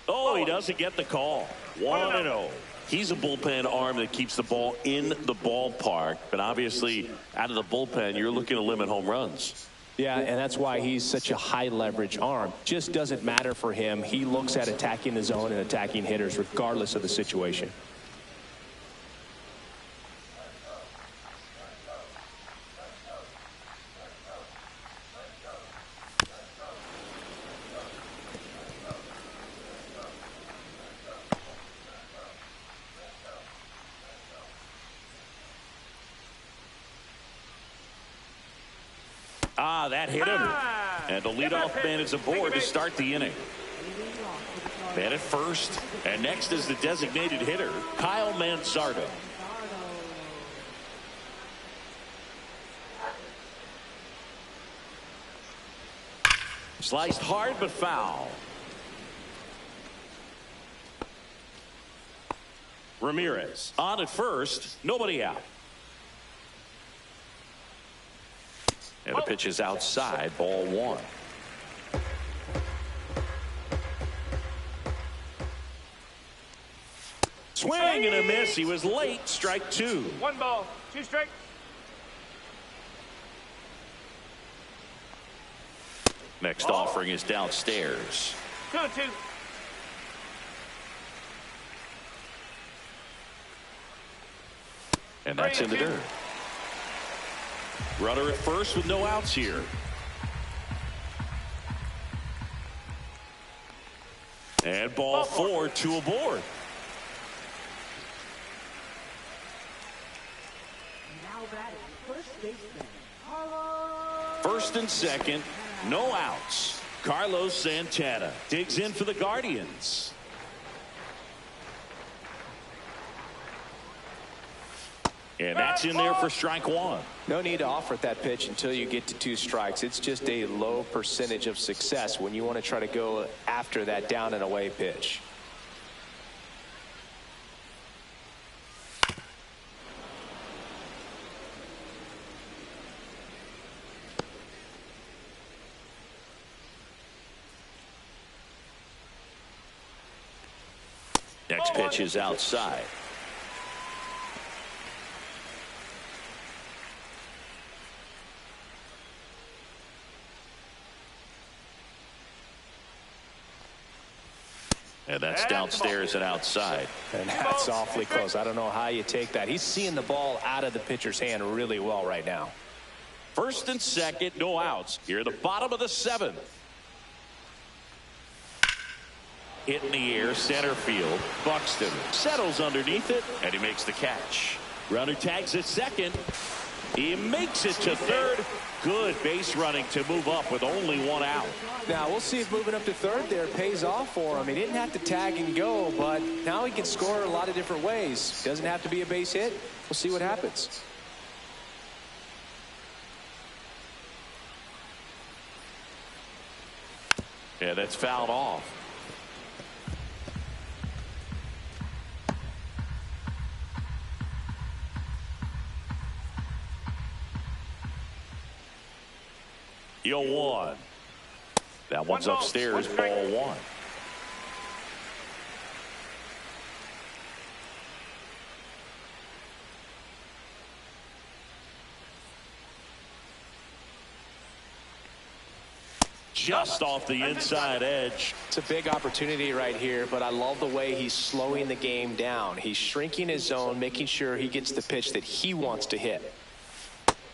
Oh, he doesn't get the call. 1-0. He's a bullpen arm that keeps the ball in the ballpark. But obviously, out of the bullpen, you're looking to limit home runs. Yeah, and that's why he's such a high leverage arm. Just doesn't matter for him. He looks at attacking the zone and attacking hitters regardless of the situation. That hit him. And the leadoff man is aboard to start the inning. Man at first. And next is the designated hitter, Kyle Manzardo. Sliced hard but foul. Ramirez on at first. Nobody out. And the pitch is outside. Ball one. Swing and a miss. He was late. Strike two. 1 ball, 2 strikes. Next offering is downstairs. 2-2. And that's in the dirt. Runner at first with no outs here. And ball 4, 2 aboard. Now batting, first baseman, Carlos. First and second, no outs. Carlos Santana digs in for the Guardians. And that's in there for strike one. No need to offer at that pitch until you get to 2 strikes. It's just a low percentage of success when you want to try to go after that down and away pitch. Next pitch is outside. And that's downstairs and outside. And that's awfully close. I don't know how you take that. He's seeing the ball out of the pitcher's hand really well right now. First and second, no outs. Here at the bottom of the 7th. Hit in the air, center field. Buxton settles underneath it, and he makes the catch. Runner tags at second. He makes it to third. Good base running to move up with only 1 out. Now we'll see if moving up to third there pays off for him. He didn't have to tag and go, but now he can score a lot of different ways. Doesn't have to be a base hit. We'll see what happens. Yeah, that's fouled off. Yo, 1. That one's upstairs, ball 1. Just off the inside edge. It's a big opportunity right here, but I love the way he's slowing the game down. He's shrinking his zone, making sure he gets the pitch that he wants to hit.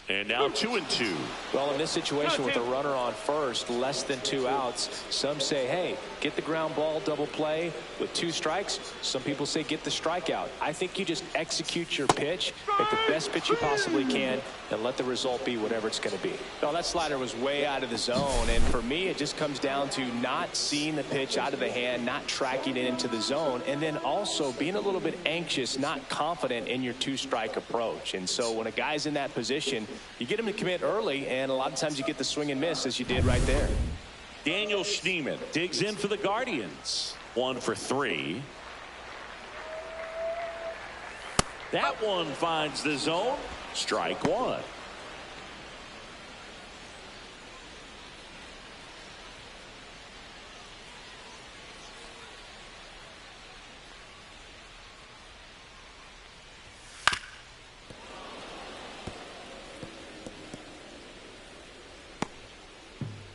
And now 2-2. Well, in this situation with a runner on first, less than 2 outs, some say, hey, get the ground ball, double play with 2 strikes. Some people say get the strikeout. I think you just execute your pitch, make the best pitch you possibly can, and let the result be whatever it's going to be. Well, that slider was way out of the zone, and for me, it just comes down to not seeing the pitch out of the hand, not tracking it into the zone, and then also being a little bit anxious, not confident in your 2-strike approach. And so when a guy's in that position, you get him to commit early, and a lot of times you get the swing and miss as you did right there. Daniel Schneemann digs in for the Guardians. 1 for 3. That one finds the zone. Strike 1.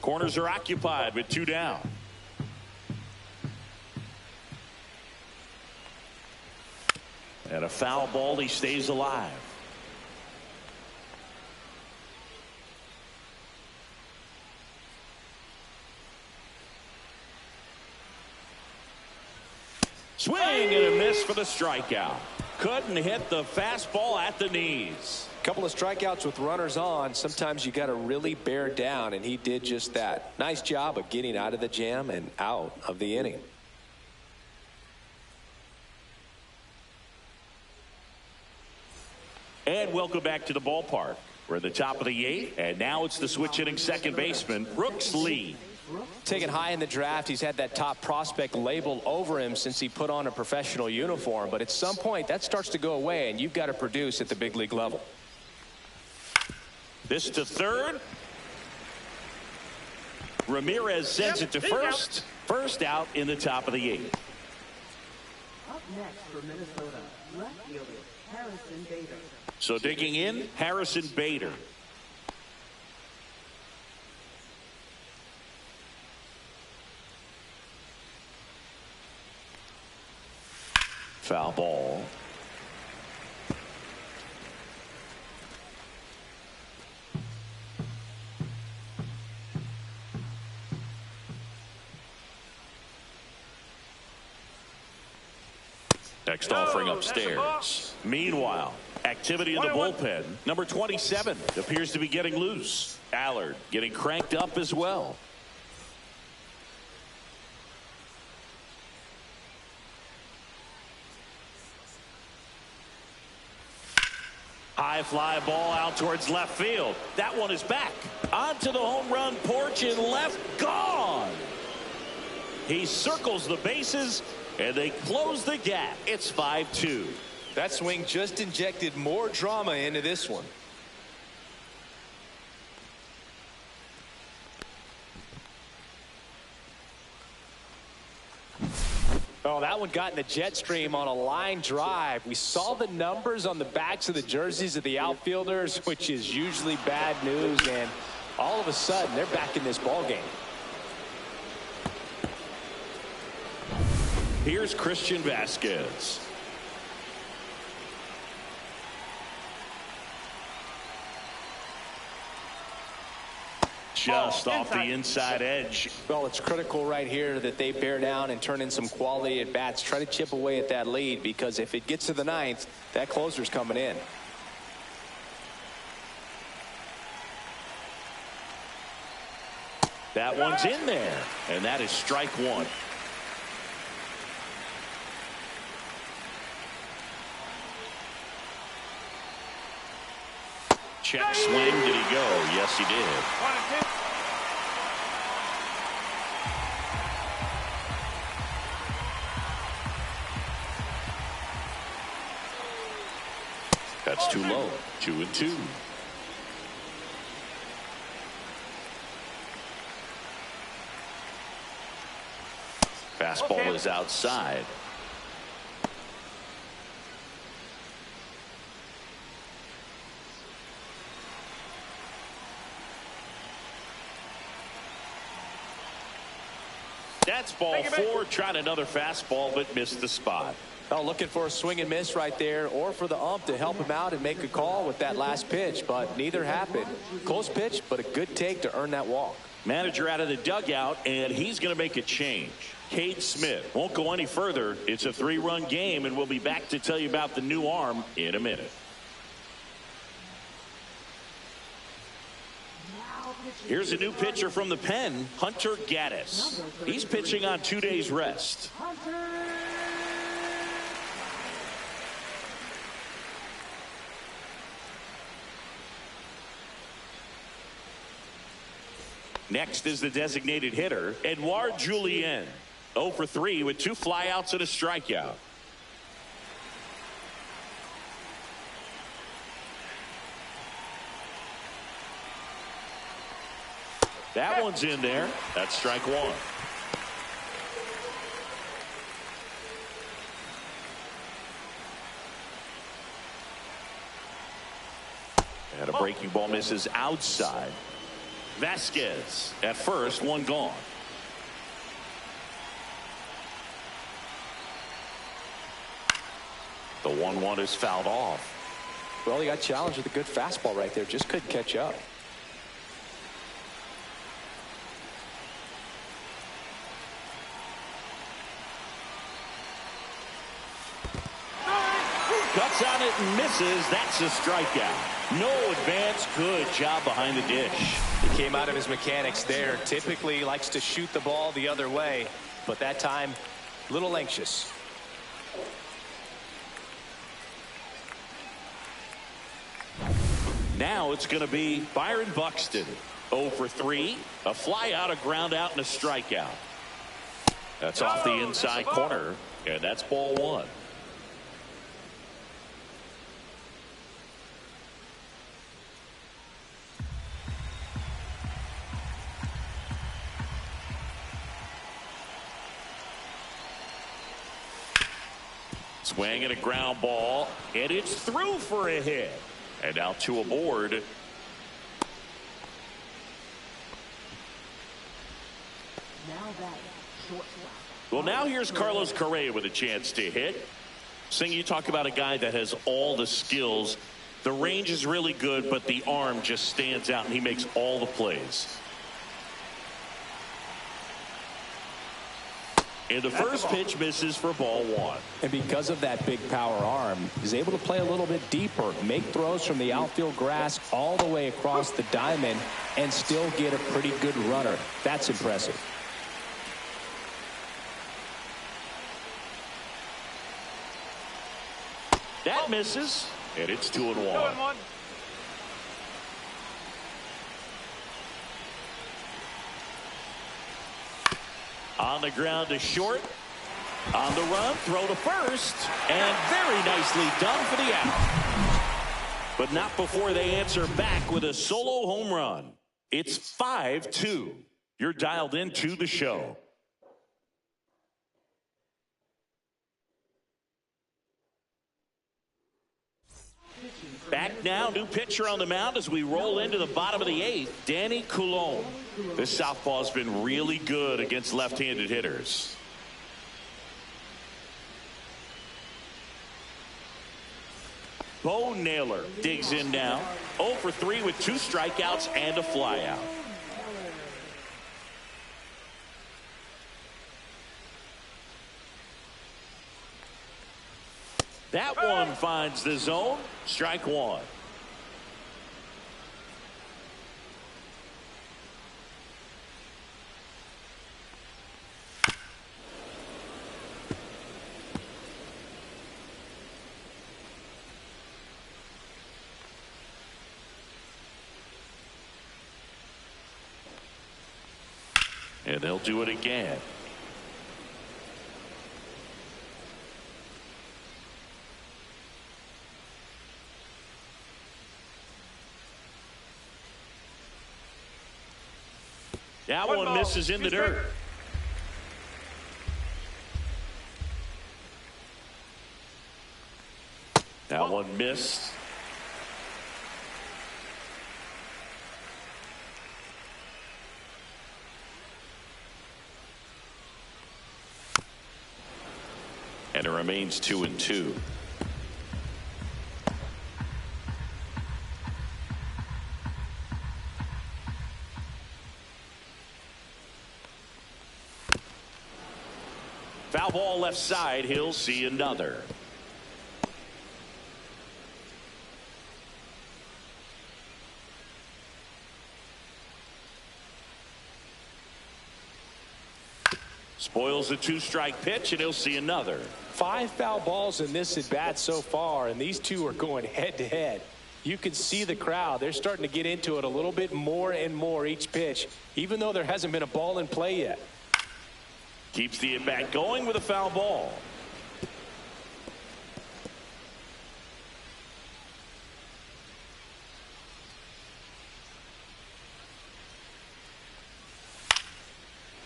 Corners are occupied with 2 down. And a foul ball. He stays alive. Swing and a miss for the strikeout. couldn't hit the fastball at the knees. A couple of strikeouts with runners on. Sometimes you got to really bear down, and he did just that. Nice job of getting out of the jam and out of the inning. And welcome back to the ballpark. We're at the top of the 8th, and now it's the switch hitting second baseman, Brooks Lee. Taken high in the draft, he's had that top prospect label over him since he put on a professional uniform. But at some point, that starts to go away, and you've got to produce at the big league level. This to third. Ramirez sends it to first. First out in the top of the 8th. Up next for Minnesota, left fielder Harrison Bader. So digging in, Harrison Bader. Foul ball. Next offering upstairs. Meanwhile, activity in the bullpen. Number 27 appears to be getting loose. Allard getting cranked up as well. High fly ball out towards left field. That one is back. Onto the home run porch and left. Gone. He circles the bases, and they close the gap. It's 5-2. That swing just injected more drama into this one. Oh, that one got in the jet stream on a line drive. We saw the numbers on the backs of the jerseys of the outfielders, which is usually bad news, and all of a sudden they're back in this ball game. Here's Christian Vasquez. Just off the inside edge. Well, it's critical right here that they bear down and turn in some quality at bats. Try to chip away at that lead, because if it gets to the 9th, that closer's coming in. That one's in there, and that is strike one. Check swing. Did he go? Yes, he did. 1-2. That's too low. 2-2. Fastball is outside. That's ball 4. Tried another fastball, but missed the spot. Oh, looking for a swing and miss right there, or for the ump to help him out and make a call with that last pitch, but neither happened. Close pitch, but a good take to earn that walk. Manager out of the dugout, and he's going to make a change. Cade Smith won't go any further. It's a 3-run game, and we'll be back to tell you about the new arm in a minute. Here's a new pitcher from the pen, Hunter Gaddis. He's pitching on 2 days rest. Next is the designated hitter, Edouard Julien. 0 for 3 with 2 flyouts and a strikeout. That one's in there. That's strike 1. And a breaking ball misses outside. Vasquez at first, 1 gone. The 1-1 is fouled off. Well, he got challenged with a good fastball right there. Just couldn't catch up. Swats on it and misses. That's a strikeout. No advance. Good job behind the dish. He came out of his mechanics there. Typically likes to shoot the ball the other way, but that time, a little anxious. Now it's going to be Byron Buxton. 0 for 3. A fly out, a ground out, and a strikeout. That's off the inside corner, and that's ball 1. Swing and a ground ball, and it's through for a hit. And now 2 aboard. Well, now here's Carlos Correa with a chance to hit. Sing, you talk about a guy that has all the skills. The range is really good, but the arm just stands out, and he makes all the plays. And the first pitch misses for ball 1. And because of that big power arm, he's able to play a little bit deeper, make throws from the outfield grass all the way across the diamond, and still get a pretty good runner. That's impressive. That misses, and it's 2-1. On the ground to short. On the run, throw to first. And very nicely done for the out. But not before they answer back with a solo home run. It's 5-2. You're dialed into the show. Back now, new pitcher on the mound as we roll into the bottom of the 8th, Danny Coulombe. This southpaw's been really good against left-handed hitters. Bo Naylor digs in now. 0 for 3 with 2 strikeouts and a flyout. That one finds the zone. Strike 1. And they'll do it again. That one misses in the dirt. That one missed. And it remains 2-2. Foul ball left side. He'll see another. Spoils the 2-strike pitch, and he'll see another. 5 foul balls in this at bat so far, and these two are going head to head. You can see the crowd. They're starting to get into it a little bit more and more each pitch, even though there hasn't been a ball in play yet. Keeps the at-bat going with a foul ball.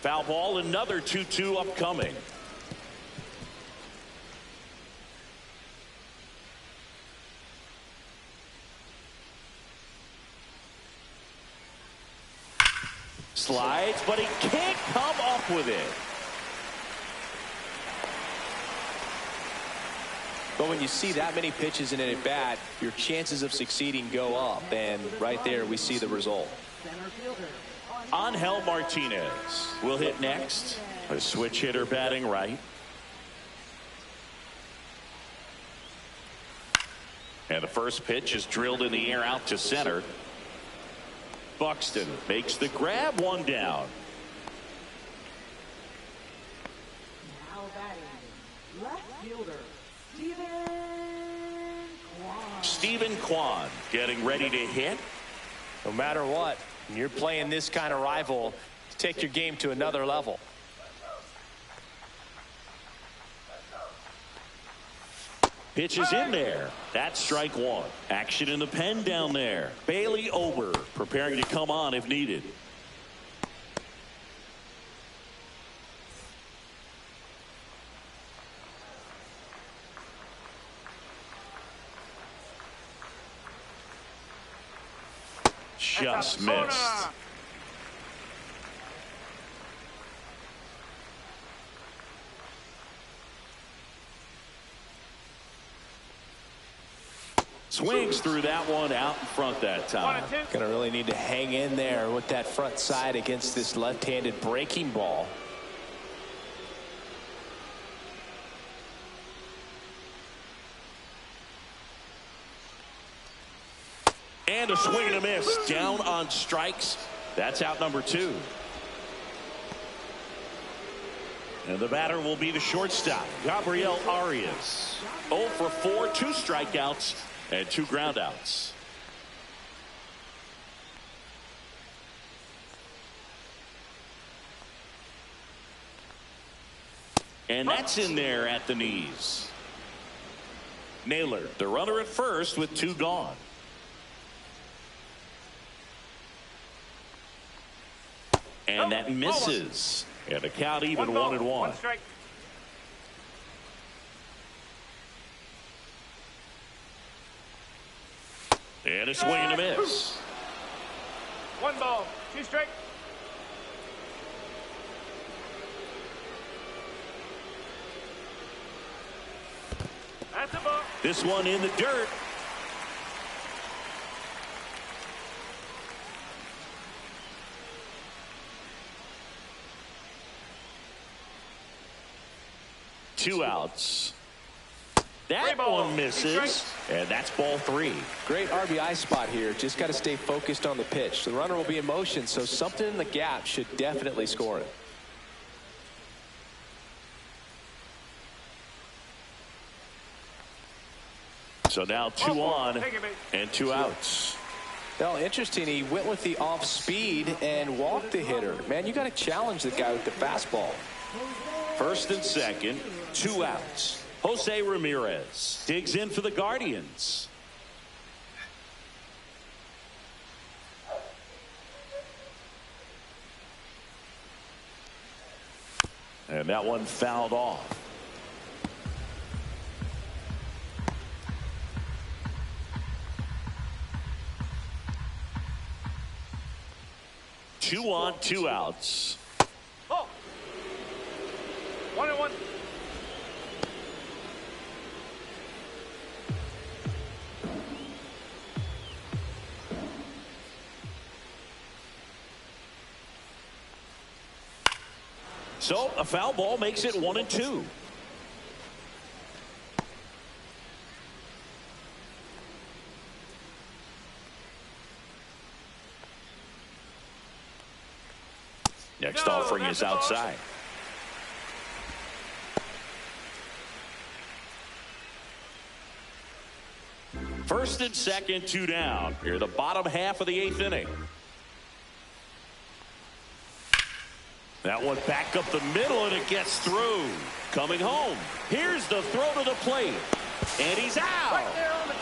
Foul ball, another 2-2 upcoming. Slides, but he can't come up with it. But when you see that many pitches in an at-bat, your chances of succeeding go up. And right there, we see the result. Angel Martinez will hit next. A switch hitter batting right. And the first pitch is drilled in the air out to center. Buxton makes the grab, one down. Now batting, left fielder, Stephen Kwan getting ready to hit. No matter what, when you're playing this kind of rival, take your game to another level. Pitch is in there. That's strike one. Action in the pen down there. Bailey Ober preparing to come on if needed. Just missed. Swings through that one out in front that time. Gonna really need to hang in there with that front side against this left-handed breaking ball. And a swing and a miss. Down on strikes. That's out number 2. And the batter will be the shortstop, Gabriel Arias. 0 for 4, 2 strikeouts and 2 groundouts. And that's in there at the knees. Naylor, the runner at first with 2 gone. And that misses. And the count even 1-1. One strike. And a swing and a miss. 1 ball, 2 strike. That's a ball. This one in the dirt. Two outs. That one misses, and that's ball 3. Great RBI spot here. Just got to stay focused on the pitch. The runner will be in motion, so something in the gap should definitely score it. So now 2 on and 2 outs. Well, interesting. He went with the off speed and walked the hitter. Man, you got to challenge the guy with the fastball. First and second, 2 outs. Jose Ramirez digs in for the Guardians. And that one fouled off. Two on, 2 outs. Oh. 1-1. So a foul ball makes it 1-2. Next offering is outside. First and second, 2 down. Here the bottom half of the 8th inning. That one back up the middle, and it gets through. Coming home. Here's the throw to the plate. And he's out.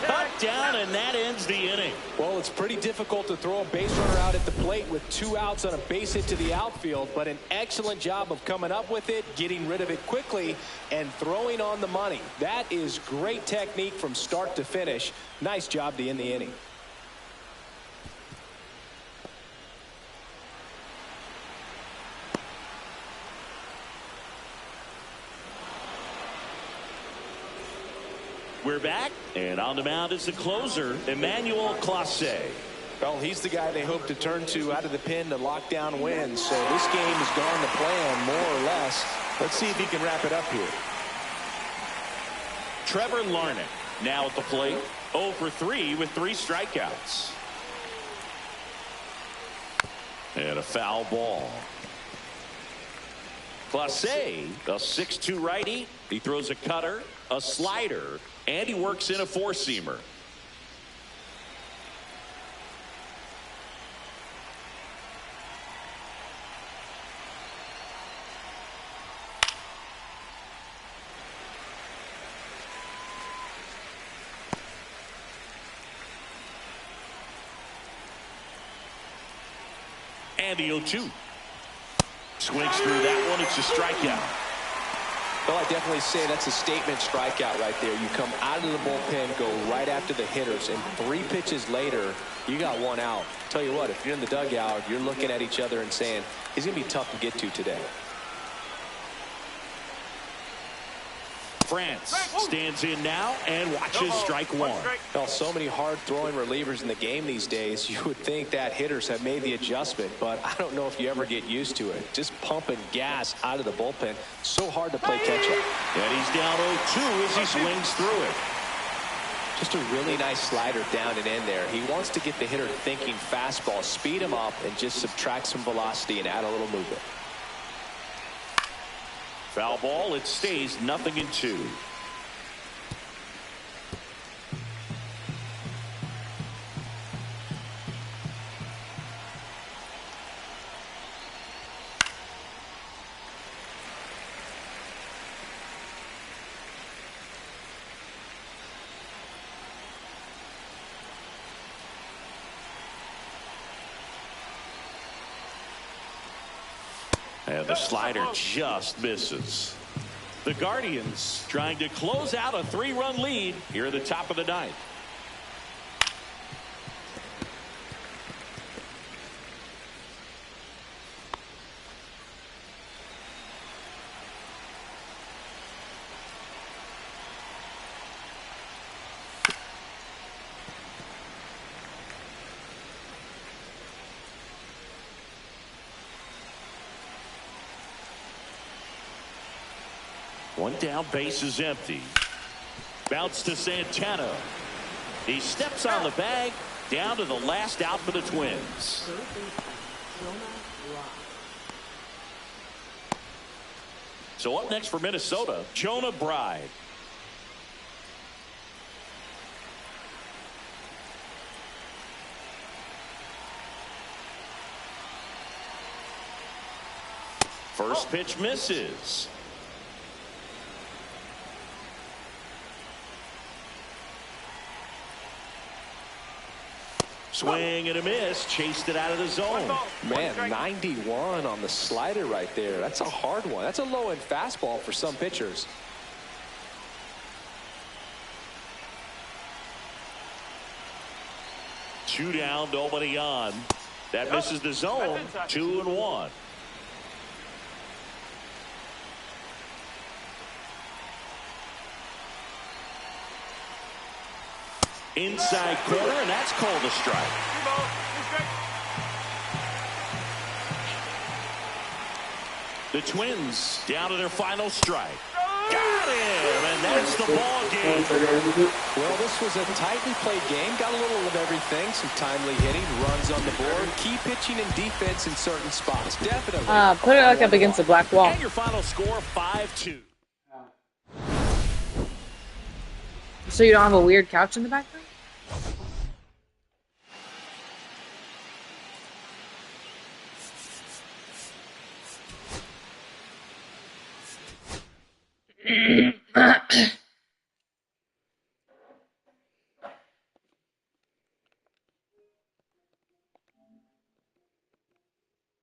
Cut down, and that ends the inning. Well, it's pretty difficult to throw a base runner out at the plate with 2 outs on a base hit to the outfield, but an excellent job of coming up with it, getting rid of it quickly, and throwing on the money. That is great technique from start to finish. Nice job to end the inning. We're back, and on the mound is the closer, Emmanuel Clase. Well, he's the guy they hope to turn to out of the pen to lock down wins. So this game has gone to plan, more or less. Let's see if he can wrap it up here. Trevor Larnach now at the plate. 0 for 3 with 3 strikeouts. And a foul ball. Clase, a 6'2 righty. He throws a cutter, a slider, and he works in a four-seamer. And the 0-2. Swings through that one. It's a strikeout. Well, I definitely say that's a statement strikeout right there. You come out of the bullpen, go right after the hitters, and 3 pitches later, you got 1 out. Tell you what, if you're in the dugout, you're looking at each other and saying, he's going to be tough to get to today. France stands in now and watches strike 1. Well, so many hard-throwing relievers in the game these days, you would think that hitters have made the adjustment, but I don't know if you ever get used to it. Just pumping gas out of the bullpen, so hard to play catch-up. And he's down 0-2 as he swings through it. Just a really nice slider down and in there. He wants to get the hitter thinking fastball, speed him up, and just subtract some velocity and add a little movement. Foul ball. It stays 0-2. And the slider just misses. The Guardians trying to close out a 3-run lead here at the top of the 9th. One down, base is empty. Bounce to Santana. He steps on the bag, down to the last out for the Twins. So up next for Minnesota, Jonah Bride. First pitch misses. Swing and a miss. Chased it out of the zone. Man, 91 on the slider right there. That's a hard one. That's a low-end fastball for some pitchers. Two down, nobody on. That misses the zone. 2-1. Inside corner, and that's called a strike. The Twins down to their final strike. Got him, and that's the ball game. Well, this was a tightly played game. Got a little of everything. Some timely hitting, runs on the board, key pitching and defense in certain spots. Definitely. Put it like up against the black wall. And your final score, 5-2. So you don't have a weird couch in the background?